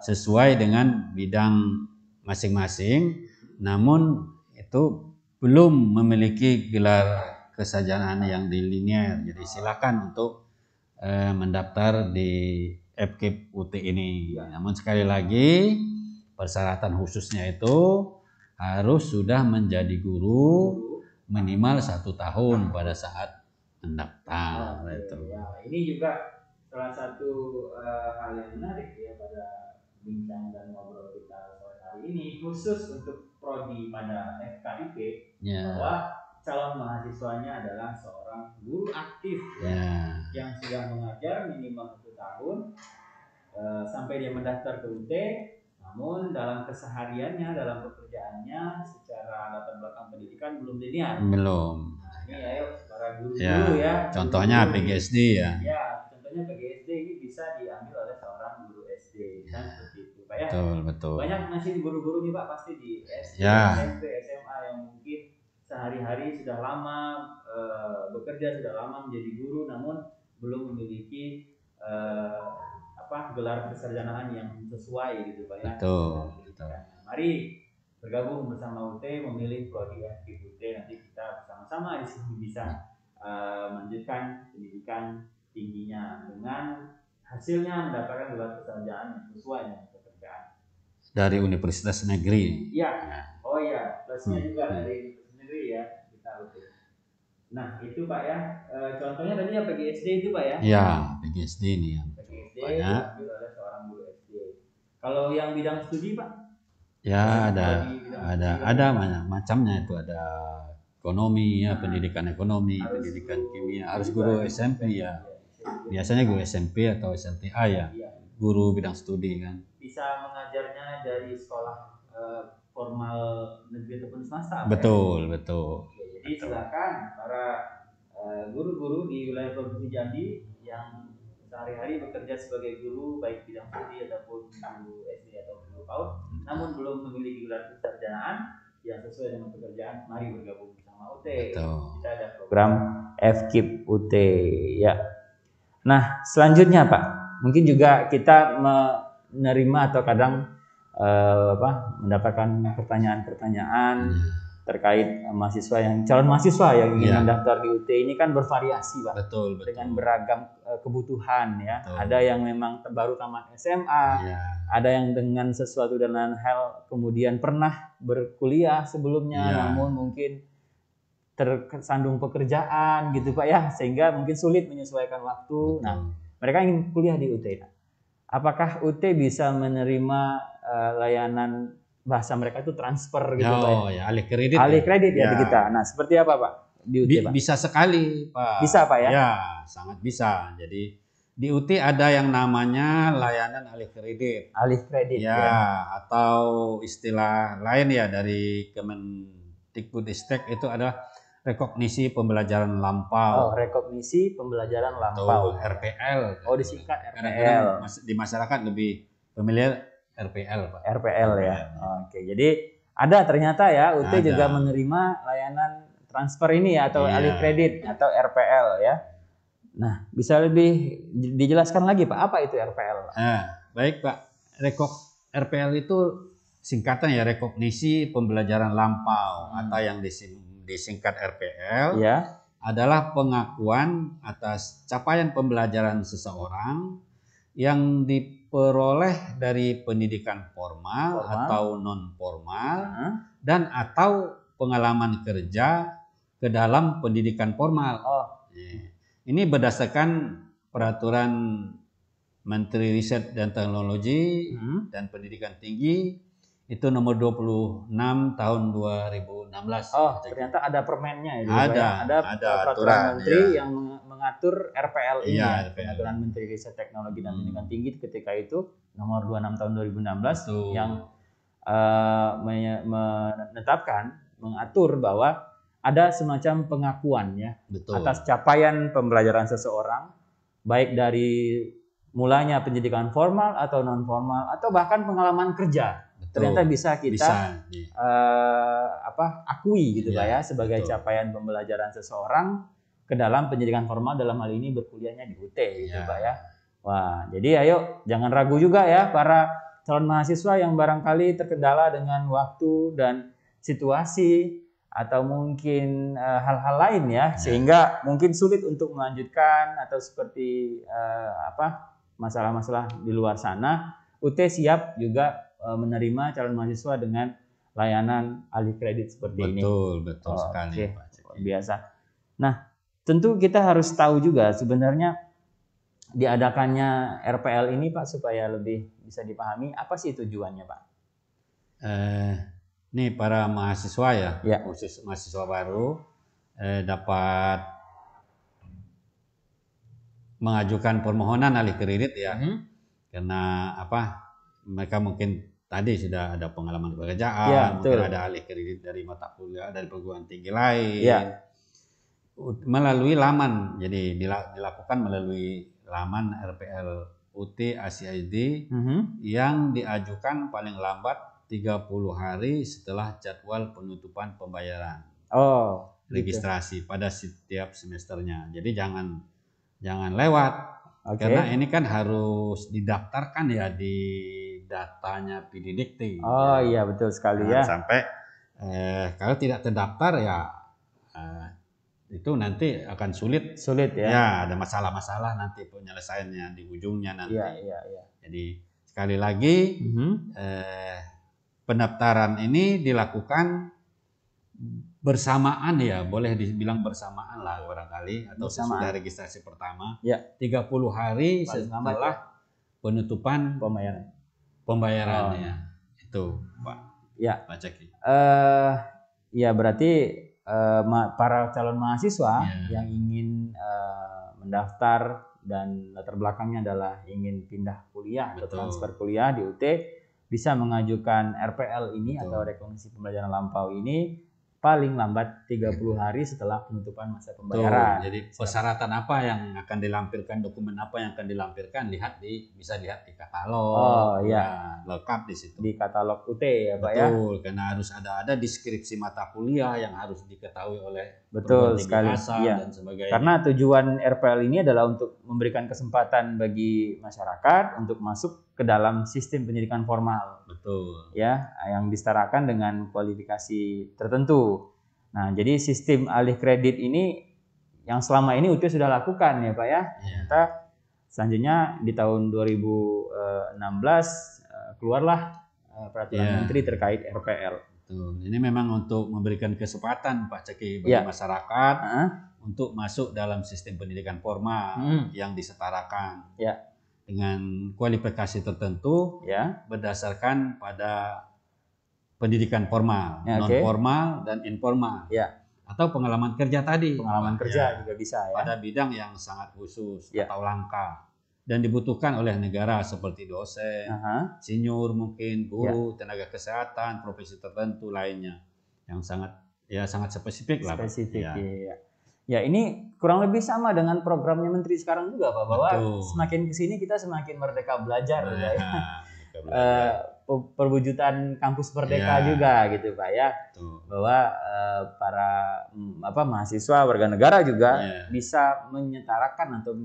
sesuai dengan bidang masing-masing, namun itu belum memiliki gelar kesarjanaan yang dilinear, jadi silakan untuk mendaftar di FKIP UT ini. Namun sekali lagi persyaratan khususnya itu harus sudah menjadi guru minimal 1 tahun pada saat mendaftar. Ini juga salah satu hal yang menarik ya pada bincang dan ngobrol kita sore hari ini, khusus untuk prodi pada FKIP, bahwa calon mahasiswanya adalah seorang guru aktif yang sudah mengajar minimal 1 tahun sampai dia mendaftar ke UT. Namun dalam kesehariannya, dalam pekerjaannya secara latar belakang pendidikan belum linear. Belum. Nah, ini ayo para guru-guru ya. Contohnya PGSD ya. Ya, contohnya PGSD betul. Banyak masih guru-guru nih Pak pasti di SD, Ya. SMP, SMA yang mungkin sehari-hari sudah lama bekerja, sudah lama menjadi guru, namun belum memiliki gelar kesarjanaan yang sesuai gitu Pak ya. Betul. Mari bergabung bersama UT, memilih prodi FKIP UT, nanti kita sama-sama di sini bisa melanjutkan pendidikan tingginya dengan hasilnya mendapatkan gelar kesarjanaan yang sesuai dengan pekerjaan dari universitas negeri. Iya. Oh iya, plusnya juga dari universitas negeri ya kita UT. Nah itu Pak ya, contohnya tadi ya PGSD itu Pak ya? Iya, PGSD ini yang PGSD banyak. diambil oleh seorang guru SD. Kalau yang bidang studi Pak? Ya ada banyak macamnya itu, ada ekonomi ya, pendidikan ekonomi, pendidikan kimia, harus guru SMP ya. Biasanya guru SMP atau SLTA ya, guru bidang studi kan. Bisa mengajarnya dari sekolah formal negeri ataupun swasta. Betul. Jadi silakan para guru-guru di wilayah Provinsi Jambi yang sehari-hari bekerja sebagai guru baik bidang studi ataupun guru SD atau guru PAUD, namun belum memiliki gelar kesarjanaan yang sesuai dengan pekerjaan, mari bergabung bersama UT. Kita ada program FKIP UT ya. Nah selanjutnya Pak, mungkin juga kita menerima atau kadang mendapatkan pertanyaan-pertanyaan terkait calon mahasiswa yang ingin mendaftar di UT ini kan bervariasi Pak. Betul. Dengan beragam kebutuhan ya. Betul. Ada yang memang baru tamat SMA, ada yang dengan sesuatu dan lain hal kemudian pernah berkuliah sebelumnya, namun mungkin tersandung pekerjaan gitu Pak ya, sehingga mungkin sulit menyesuaikan waktu. Betul. Nah, mereka ingin kuliah di UT. Apakah UT bisa menerima layanan bahasa mereka itu transfer gitu Pak? Ya, alih kredit. Alih kredit ya di kita. Nah, seperti apa Pak di UT Pak? Bisa sekali Pak. Bisa Pak ya? Ya, sangat bisa. Jadi di UT ada yang namanya layanan alih kredit. Alih kredit ya. Atau istilah lain ya dari Kemendikbudristek itu adalah rekognisi pembelajaran lampau. Oh, rekognisi pembelajaran lampau. RPL. Oh, disingkat RPL. Di masyarakat lebih familiar RPL Pak. RPL ya. Oke, jadi ada ternyata ya UT juga menerima layanan transfer ini ya, atau alih kredit atau RPL ya. Nah, bisa lebih dijelaskan lagi Pak, apa itu RPL? Baik Pak, RPL itu singkatan ya, rekognisi pembelajaran lampau atau yang disingkat RPL adalah pengakuan atas capaian pembelajaran seseorang yang diperoleh dari pendidikan formal atau non formal dan atau pengalaman kerja ke dalam pendidikan formal. Ini berdasarkan peraturan Menteri Riset dan Teknologi dan Pendidikan Tinggi itu nomor 26 tahun 2016. Oh, ternyata ada permennya ya. Ada peraturan menteri yang mengatur RPL ini ya. RPL. Peraturan Menteri Riset Teknologi dan Pendidikan Tinggi ketika itu nomor 26 tahun 2016 yang mengatur bahwa ada semacam pengakuan ya atas capaian pembelajaran seseorang, baik dari mulanya pendidikan formal atau non formal atau bahkan pengalaman kerja. Ternyata bisa kita akui gitu Pak ya sebagai capaian pembelajaran seseorang ke dalam pendidikan formal, dalam hal ini berkuliahnya di UT gitu Pak ya. Wah, jadi ayo jangan ragu juga ya para calon mahasiswa yang barangkali terkendala dengan waktu dan situasi atau mungkin hal-hal lain ya, sehingga mungkin sulit untuk melanjutkan atau seperti masalah-masalah di luar sana. UT siap juga menerima calon mahasiswa dengan layanan alih kredit seperti ini. Betul sekali Pak. Biasa. Nah, tentu kita harus tahu juga sebenarnya diadakannya RPL ini Pak, supaya lebih bisa dipahami apa sih tujuannya Pak? Ini para mahasiswa ya, khusus mahasiswa baru dapat mengajukan permohonan alih kredit ya. Karena mereka mungkin tadi sudah ada pengalaman pekerjaan, mungkin ada alih kredit dari mata kuliah dari perguruan tinggi lain. Melalui laman, jadi dilakukan melalui laman RPL UT ACID yang diajukan paling lambat 30 hari setelah jadwal penutupan pembayaran. Registrasi pada setiap semesternya. Jadi jangan lewat. Karena ini kan harus didaftarkan ya di datanya PDDikti. Iya betul sekali ya. Sampai kalau tidak terdaftar ya itu nanti akan sulit ya. Ya, ada masalah-masalah nanti penyelesaiannya di ujungnya nanti. Iya. Jadi sekali lagi pendaftaran ini dilakukan bersamaan ya, boleh dibilang bersamaan lah barangkali atau sesudah registrasi pertama. 30 hari setelah penutupan pembayarannya. Itu Pak. Ya. Pak Ceki. Ya berarti para calon mahasiswa yang ingin mendaftar dan latar belakangnya adalah ingin pindah kuliah atau transfer kuliah di UT bisa mengajukan RPL ini atau rekognisi pembelajaran lampau ini paling lambat 30 hari setelah penutupan masa pembayaran. Jadi persyaratan apa yang akan dilampirkan, dokumen apa yang akan dilampirkan, bisa dilihat di katalog. Lengkap di situ. Di katalog UT ya Pak ya. Betul, karena harus ada deskripsi mata kuliah yang harus diketahui oleh betul sekali dan sebagainya. Karena tujuan RPL ini adalah untuk memberikan kesempatan bagi masyarakat untuk masuk ke dalam sistem pendidikan formal. Betul. Ya, yang disetarakan dengan kualifikasi tertentu. Nah, jadi sistem alih kredit ini yang selama ini UT sudah lakukan ya Pak ya. Ternyata selanjutnya di tahun 2016 keluarlah peraturan menteri terkait RPL. Betul. Ini memang untuk memberikan kesempatan Pak Ceki bagi masyarakat untuk masuk dalam sistem pendidikan formal yang disetarakan. Dengan kualifikasi tertentu berdasarkan pada pendidikan formal, non formal dan informal, atau pengalaman kerja tadi. Pengalaman kerja juga bisa ya. Pada bidang yang sangat khusus atau langka dan dibutuhkan oleh negara seperti dosen, senior mungkin guru, tenaga kesehatan, profesi tertentu lainnya yang sangat spesifik lah. Ya ini kurang lebih sama dengan programnya Menteri sekarang juga Pak, bahwa semakin kesini kita semakin merdeka belajar. Perwujudan kampus merdeka juga gitu Pak ya. Bahwa para mahasiswa warga negara juga bisa menyetarakan atau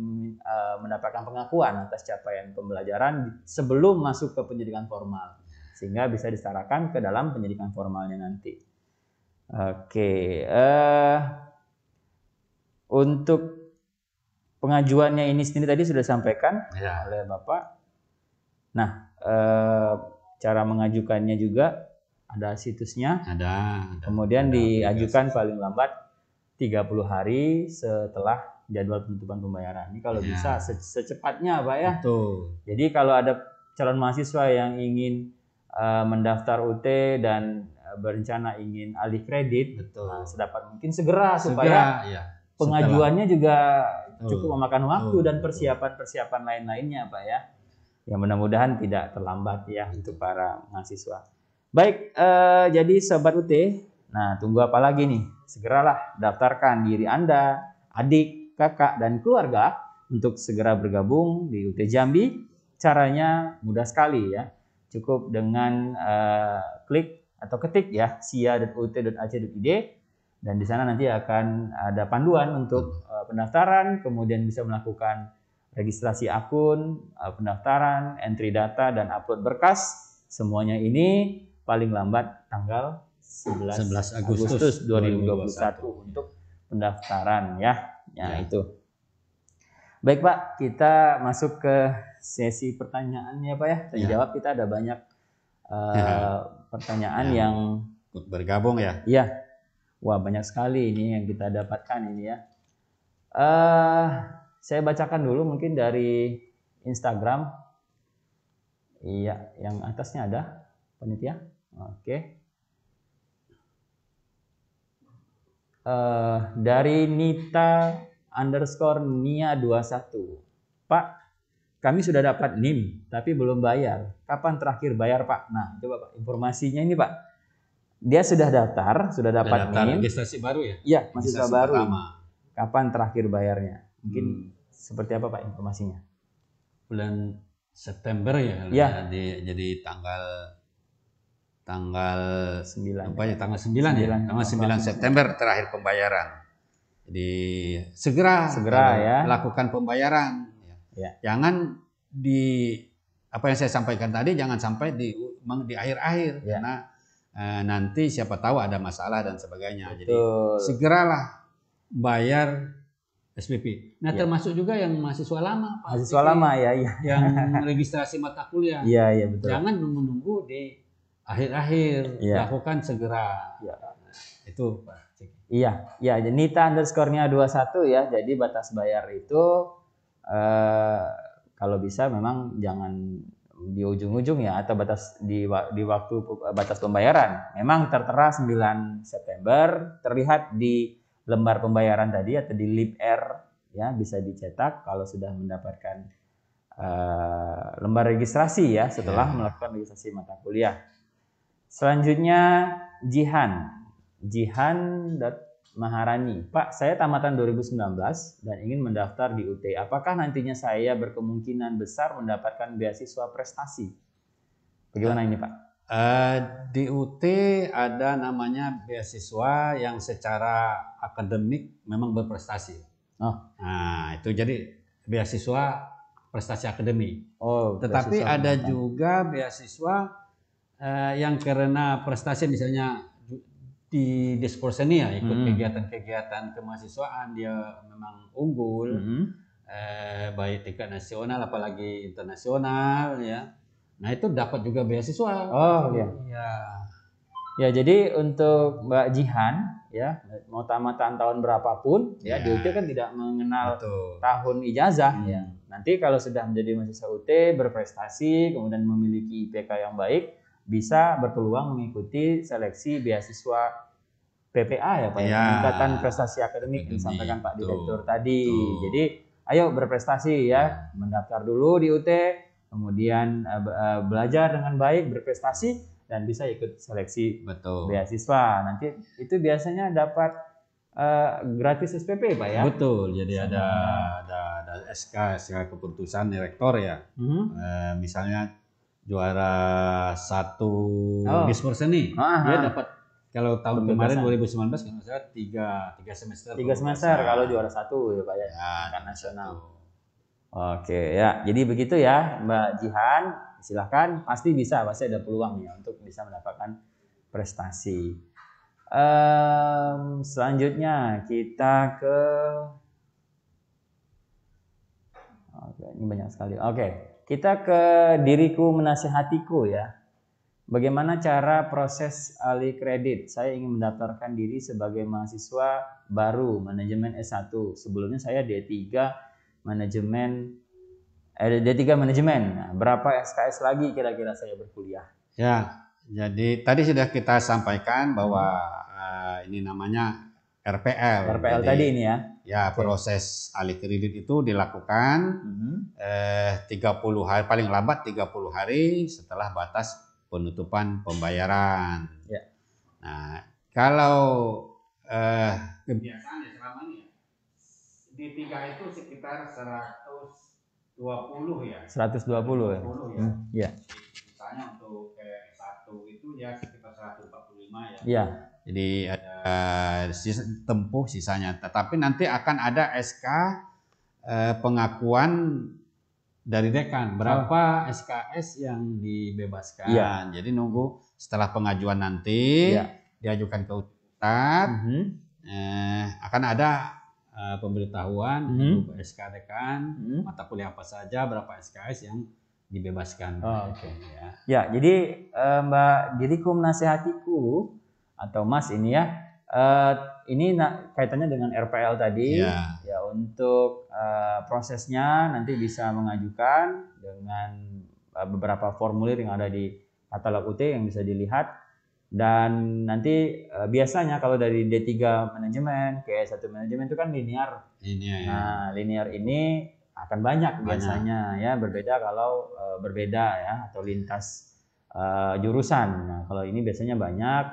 mendapatkan pengakuan atas capaian pembelajaran sebelum masuk ke pendidikan formal, sehingga bisa disetarakan ke dalam pendidikan formalnya nanti. Untuk pengajuannya ini sendiri tadi sudah disampaikan oleh Bapak. Nah, cara mengajukannya juga ada situsnya. Kemudian diajukan paling lambat 30 hari setelah jadwal penutupan pembayaran. Ini kalau bisa secepatnya Pak ya. Betul. Jadi kalau ada calon mahasiswa yang ingin mendaftar UT dan berencana ingin alih kredit, sedapat mungkin segera supaya pengajuannya juga cukup memakan waktu dan persiapan lain-lainnya Pak ya. Ya mudah-mudahan tidak terlambat ya untuk para mahasiswa. Baik, jadi Sobat UT, nah tunggu apa lagi nih? Segeralah daftarkan diri Anda, adik, kakak, dan keluarga untuk segera bergabung di UT Jambi. Caranya mudah sekali ya. Cukup dengan klik atau ketik ya sia.ut.ac.id. Dan di sana nanti akan ada panduan untuk pendaftaran, kemudian bisa melakukan registrasi akun, pendaftaran, entry data, dan upload berkas. Semuanya ini paling lambat tanggal 11 Agustus 2021 untuk pendaftaran ya. Itu. Baik Pak, kita masuk ke sesi pertanyaan ya Pak ya. Tanya jawab, kita ada banyak pertanyaan yang bergabung ya. Iya. Wah, banyak sekali ini yang kita dapatkan ini ya. Saya bacakan dulu mungkin dari Instagram. Iya, yang atasnya ada panitia. Oke. Dari Nita_Nia21. Pak, kami sudah dapat NIM tapi belum bayar. Kapan terakhir bayar Pak? Nah, coba Pak informasinya ini Pak. Dia sudah daftar, sudah dapat NIM. Registrasi baru ya? Iya, mahasiswa baru. Pertama. Kapan terakhir bayarnya? Mungkin seperti apa Pak informasinya? bulan September ya. Iya. Jadi tanggal 9. apa ya, tanggal 9 ya. Tanggal 9 September terakhir pembayaran. Jadi segera ya lakukan pembayaran. Ya. Jangan apa yang saya sampaikan tadi jangan sampai di akhir-akhir karena nanti siapa tahu ada masalah dan sebagainya. Betul. Jadi segeralah bayar SPP. Nah, termasuk juga yang mahasiswa lama, Pak. Mahasiswa lama ya. Yang registrasi mata kuliah. Iya, betul. Jangan menunggu di akhir-akhir, lakukan segera. Ya. Itu, Pak. Iya, Nita_nya 21 ya. Jadi batas bayar itu kalau bisa memang jangan di ujung-ujung ya, atau di waktu batas pembayaran. Memang tertera 9 September, terlihat di lembar pembayaran tadi atau di lip R ya, bisa dicetak kalau sudah mendapatkan lembar registrasi ya setelah melakukan registrasi mata kuliah. Selanjutnya Jihan Maharani. Pak, saya tamatan 2019 dan ingin mendaftar di UT. Apakah nantinya saya berkemungkinan besar mendapatkan beasiswa prestasi? Bagaimana ini, Pak? Di UT ada namanya beasiswa yang secara akademik memang berprestasi. Nah, itu jadi beasiswa prestasi akademik. Tetapi ada juga beasiswa yang karena prestasi, misalnya di Disporseni ya, ikut kegiatan-kegiatan kemahasiswaan, dia memang unggul, baik tingkat nasional apalagi internasional ya. Nah, itu dapat juga beasiswa. Ya, jadi untuk Mbak Jihan ya, mau tamatan tahun berapapun ya, di UT kan tidak mengenal tahun ijazah ya. Nanti kalau sudah menjadi mahasiswa UT, berprestasi, kemudian memiliki IPK yang baik, bisa berpeluang mengikuti seleksi beasiswa PPA ya, Pak, peningkatan prestasi akademik yang disampaikan Pak Direktur tadi. Jadi ayo berprestasi ya, mendaftar dulu di UT, kemudian belajar dengan baik, berprestasi, dan bisa ikut seleksi beasiswa. Nanti itu biasanya dapat gratis SPP, Pak ya. Betul. Jadi ada SK keputusan rektor ya. Misalnya juara 1 Disporseni, dia dapat, kalau tahun kemarin 2019 kan misalnya 3 semester. 3 semester kalau juara 1 ya, Pak ya, tingkat nasional. Oke ya, jadi begitu ya Mbak Jihan, silahkan, pasti ada peluang ya untuk bisa mendapatkan prestasi. Selanjutnya kita ke ini banyak sekali. Kita ke diriku menasihatiku ya. Bagaimana cara proses alih kredit? Saya ingin mendaftarkan diri sebagai mahasiswa baru manajemen S1. Sebelumnya saya D3 manajemen. Nah, berapa SKS lagi kira-kira saya berkuliah? Ya, jadi tadi sudah kita sampaikan bahwa ini namanya RPL. RPL jadi, tadi ini ya. Ya, proses alih kredit itu dilakukan 30 hari, paling lambat 30 hari setelah batas penutupan pembayaran. Ya. Nah, kalau kebiasaan ya selama ini D3 itu sekitar 120 ya. 120 ya. Misalnya untuk S1 itu ya sekitar 145 ya. Iya. Jadi ada tempuh sisanya. Tetapi nanti akan ada SK pengakuan dari dekan berapa SKS yang dibebaskan. Ya. Jadi nunggu setelah pengajuan nanti diajukan ke UTAD, akan ada pemberitahuan SK dekan mata kuliah apa saja, berapa SKS yang dibebaskan. Ya, jadi Mbak diriku menasihatiku atau Mas ini ya, ini kaitannya dengan RPL tadi. Ya, untuk prosesnya nanti bisa mengajukan dengan beberapa formulir yang ada di katalog UT yang bisa dilihat. Dan nanti biasanya kalau dari D3 manajemen ke S1 manajemen itu kan linear. Nah, linear ini akan banyak biasanya ya, berbeda kalau berbeda ya, atau lintas jurusan. Nah, kalau ini biasanya banyak,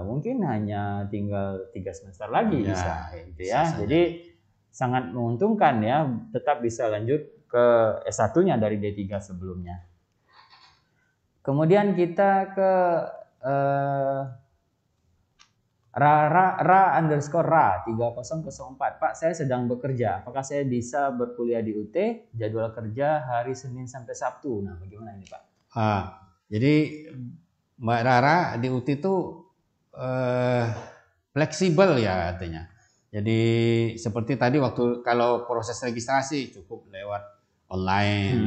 mungkin hanya tinggal 3 semester lagi bisa gitu ya. Jadi sangat menguntungkan ya, tetap bisa lanjut ke S1-nya dari D3 sebelumnya. Kemudian kita ke Ra 3004. Pak, saya sedang bekerja. Apakah saya bisa berkuliah di UT? Jadwal kerja hari Senin sampai Sabtu. Nah, bagaimana ini, Pak? Jadi Mbak Rara di UT itu fleksibel ya artinya. Jadi seperti tadi waktu kalau proses registrasi cukup lewat online.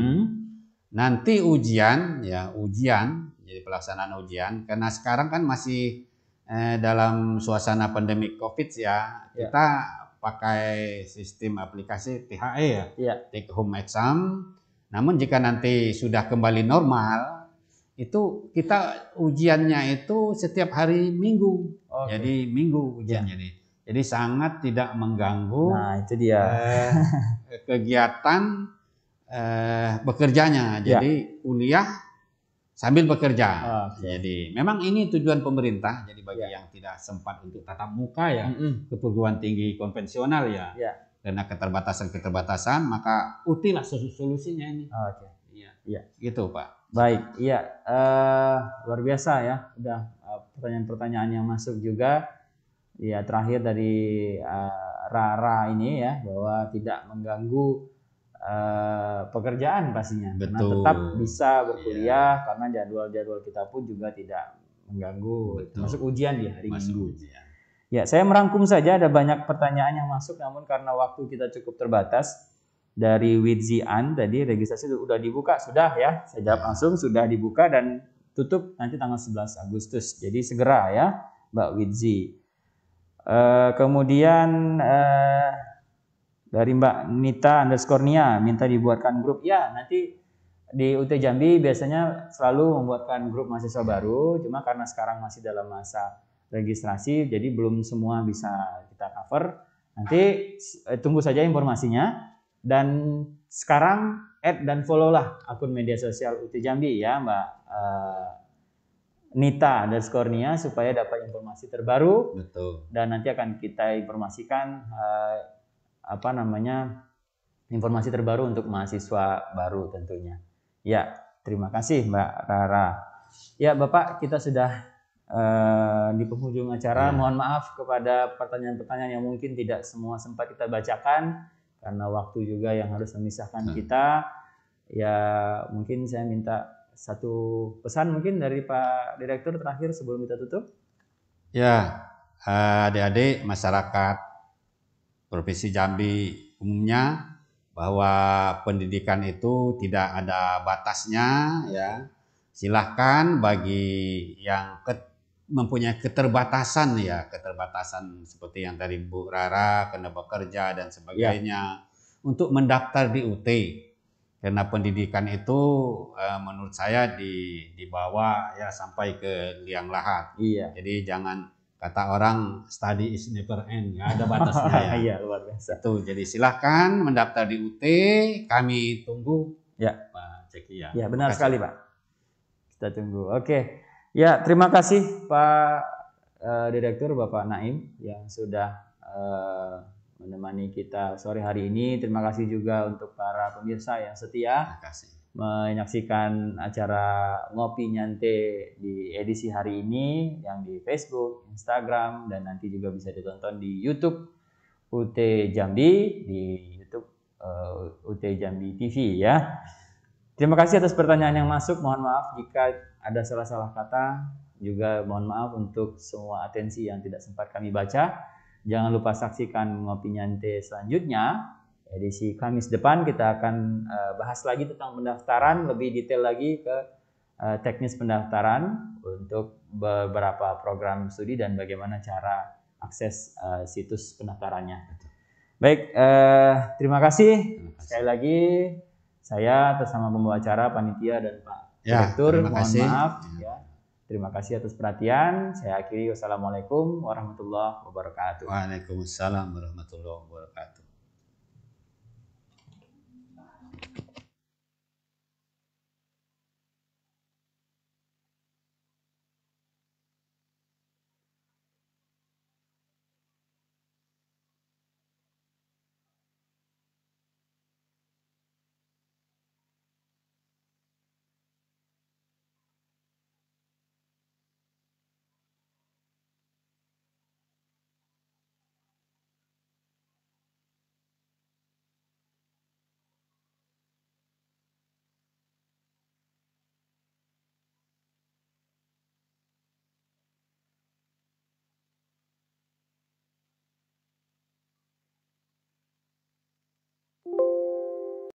Nanti ujian, jadi pelaksanaan ujian. Karena sekarang kan masih dalam suasana pandemi COVID ya, kita pakai sistem aplikasi THE ya, Take Home Exam. Namun jika nanti sudah kembali normal, itu kita ujiannya itu setiap hari Minggu. Jadi Minggu ujiannya nih. Jadi sangat tidak mengganggu. Nah, itu dia. Kegiatan bekerjanya. Jadi kuliah sambil bekerja. Jadi memang ini tujuan pemerintah. Jadi bagi yang tidak sempat untuk tatap muka ya, ke perguruan tinggi konvensional ya, karena keterbatasan, maka UT lah solusinya ini. Gitu Pak. Baik, luar biasa ya. Udah pertanyaan-pertanyaan yang masuk juga. Ya, terakhir dari Rara ini ya, bahwa tidak mengganggu pekerjaan pastinya. Betul. Karena tetap bisa berkuliah karena jadwal-jadwal kita pun juga tidak mengganggu. Masuk ujian di hari Minggu. Ya, saya merangkum saja, ada banyak pertanyaan yang masuk, namun karena waktu kita cukup terbatas. Dari Widzian tadi registrasi sudah dibuka, sudah ya. Saya jawab langsung, sudah dibuka dan tutup nanti tanggal 11 Agustus. Jadi segera ya, Mbak Widzi. Kemudian dari Mbak Nita _Nia minta dibuatkan grup. Ya, nanti di UT Jambi biasanya selalu membuatkan grup mahasiswa baru, cuma karena sekarang masih dalam masa registrasi, jadi belum semua bisa kita cover. Nanti tunggu saja informasinya. Dan sekarang add dan follow lah akun media sosial UT Jambi ya, Mbak Nita _Nia supaya dapat informasi terbaru. Betul. Dan nanti akan kita informasikan informasi terbaru untuk mahasiswa baru tentunya. Ya, terima kasih Mbak Rara. Ya Bapak, kita sudah di penghujung acara. Mohon maaf kepada pertanyaan-pertanyaan yang mungkin tidak semua sempat kita bacakan karena waktu juga yang harus memisahkan kita. Ya, mungkin saya minta satu pesan mungkin dari Pak Direktur terakhir sebelum kita tutup. Ya, adik-adik masyarakat Provinsi Jambi umumnya, bahwa pendidikan itu tidak ada batasnya ya. Silahkan bagi yang mempunyai keterbatasan seperti yang tadi Bu Rara kena bekerja dan sebagainya, untuk mendaftar di UT. Karena pendidikan itu menurut saya dibawa ya sampai ke liang lahat. Jadi jangan kata orang study is never end, nggak ada batasnya ya. Iya, luar biasa. Itu, jadi silahkan mendaftar di UT, kami tunggu. Ya, Pak Ceki ya. Ya, benar sekali Pak. Kita tunggu. Oke. Ya, terima kasih Pak Direktur Bapak Naim yang sudah menemani kita sore hari ini. Terima kasih juga untuk para pemirsa yang setia menyaksikan acara Ngopi Nyante di edisi hari ini yang di Facebook, Instagram, dan nanti juga bisa ditonton di YouTube UT Jambi, di YouTube UT Jambi TV ya. Terima kasih atas pertanyaan yang masuk. Mohon maaf jika ada salah-salah kata. Juga mohon maaf untuk semua atensi yang tidak sempat kami baca. Jangan lupa saksikan Ngopi Nyante selanjutnya. Edisi Kamis depan kita akan bahas lagi tentang pendaftaran, lebih detail lagi ke teknis pendaftaran untuk beberapa program studi dan bagaimana cara akses situs pendaftarannya. Baik, terima kasih. Sekali lagi saya atas nama pembawa acara, panitia dan Pak Direktur, mohon maaf ya. Terima kasih atas perhatian. Saya akhiri. Wassalamualaikum warahmatullahi wabarakatuh. Waalaikumsalam warahmatullahi wabarakatuh.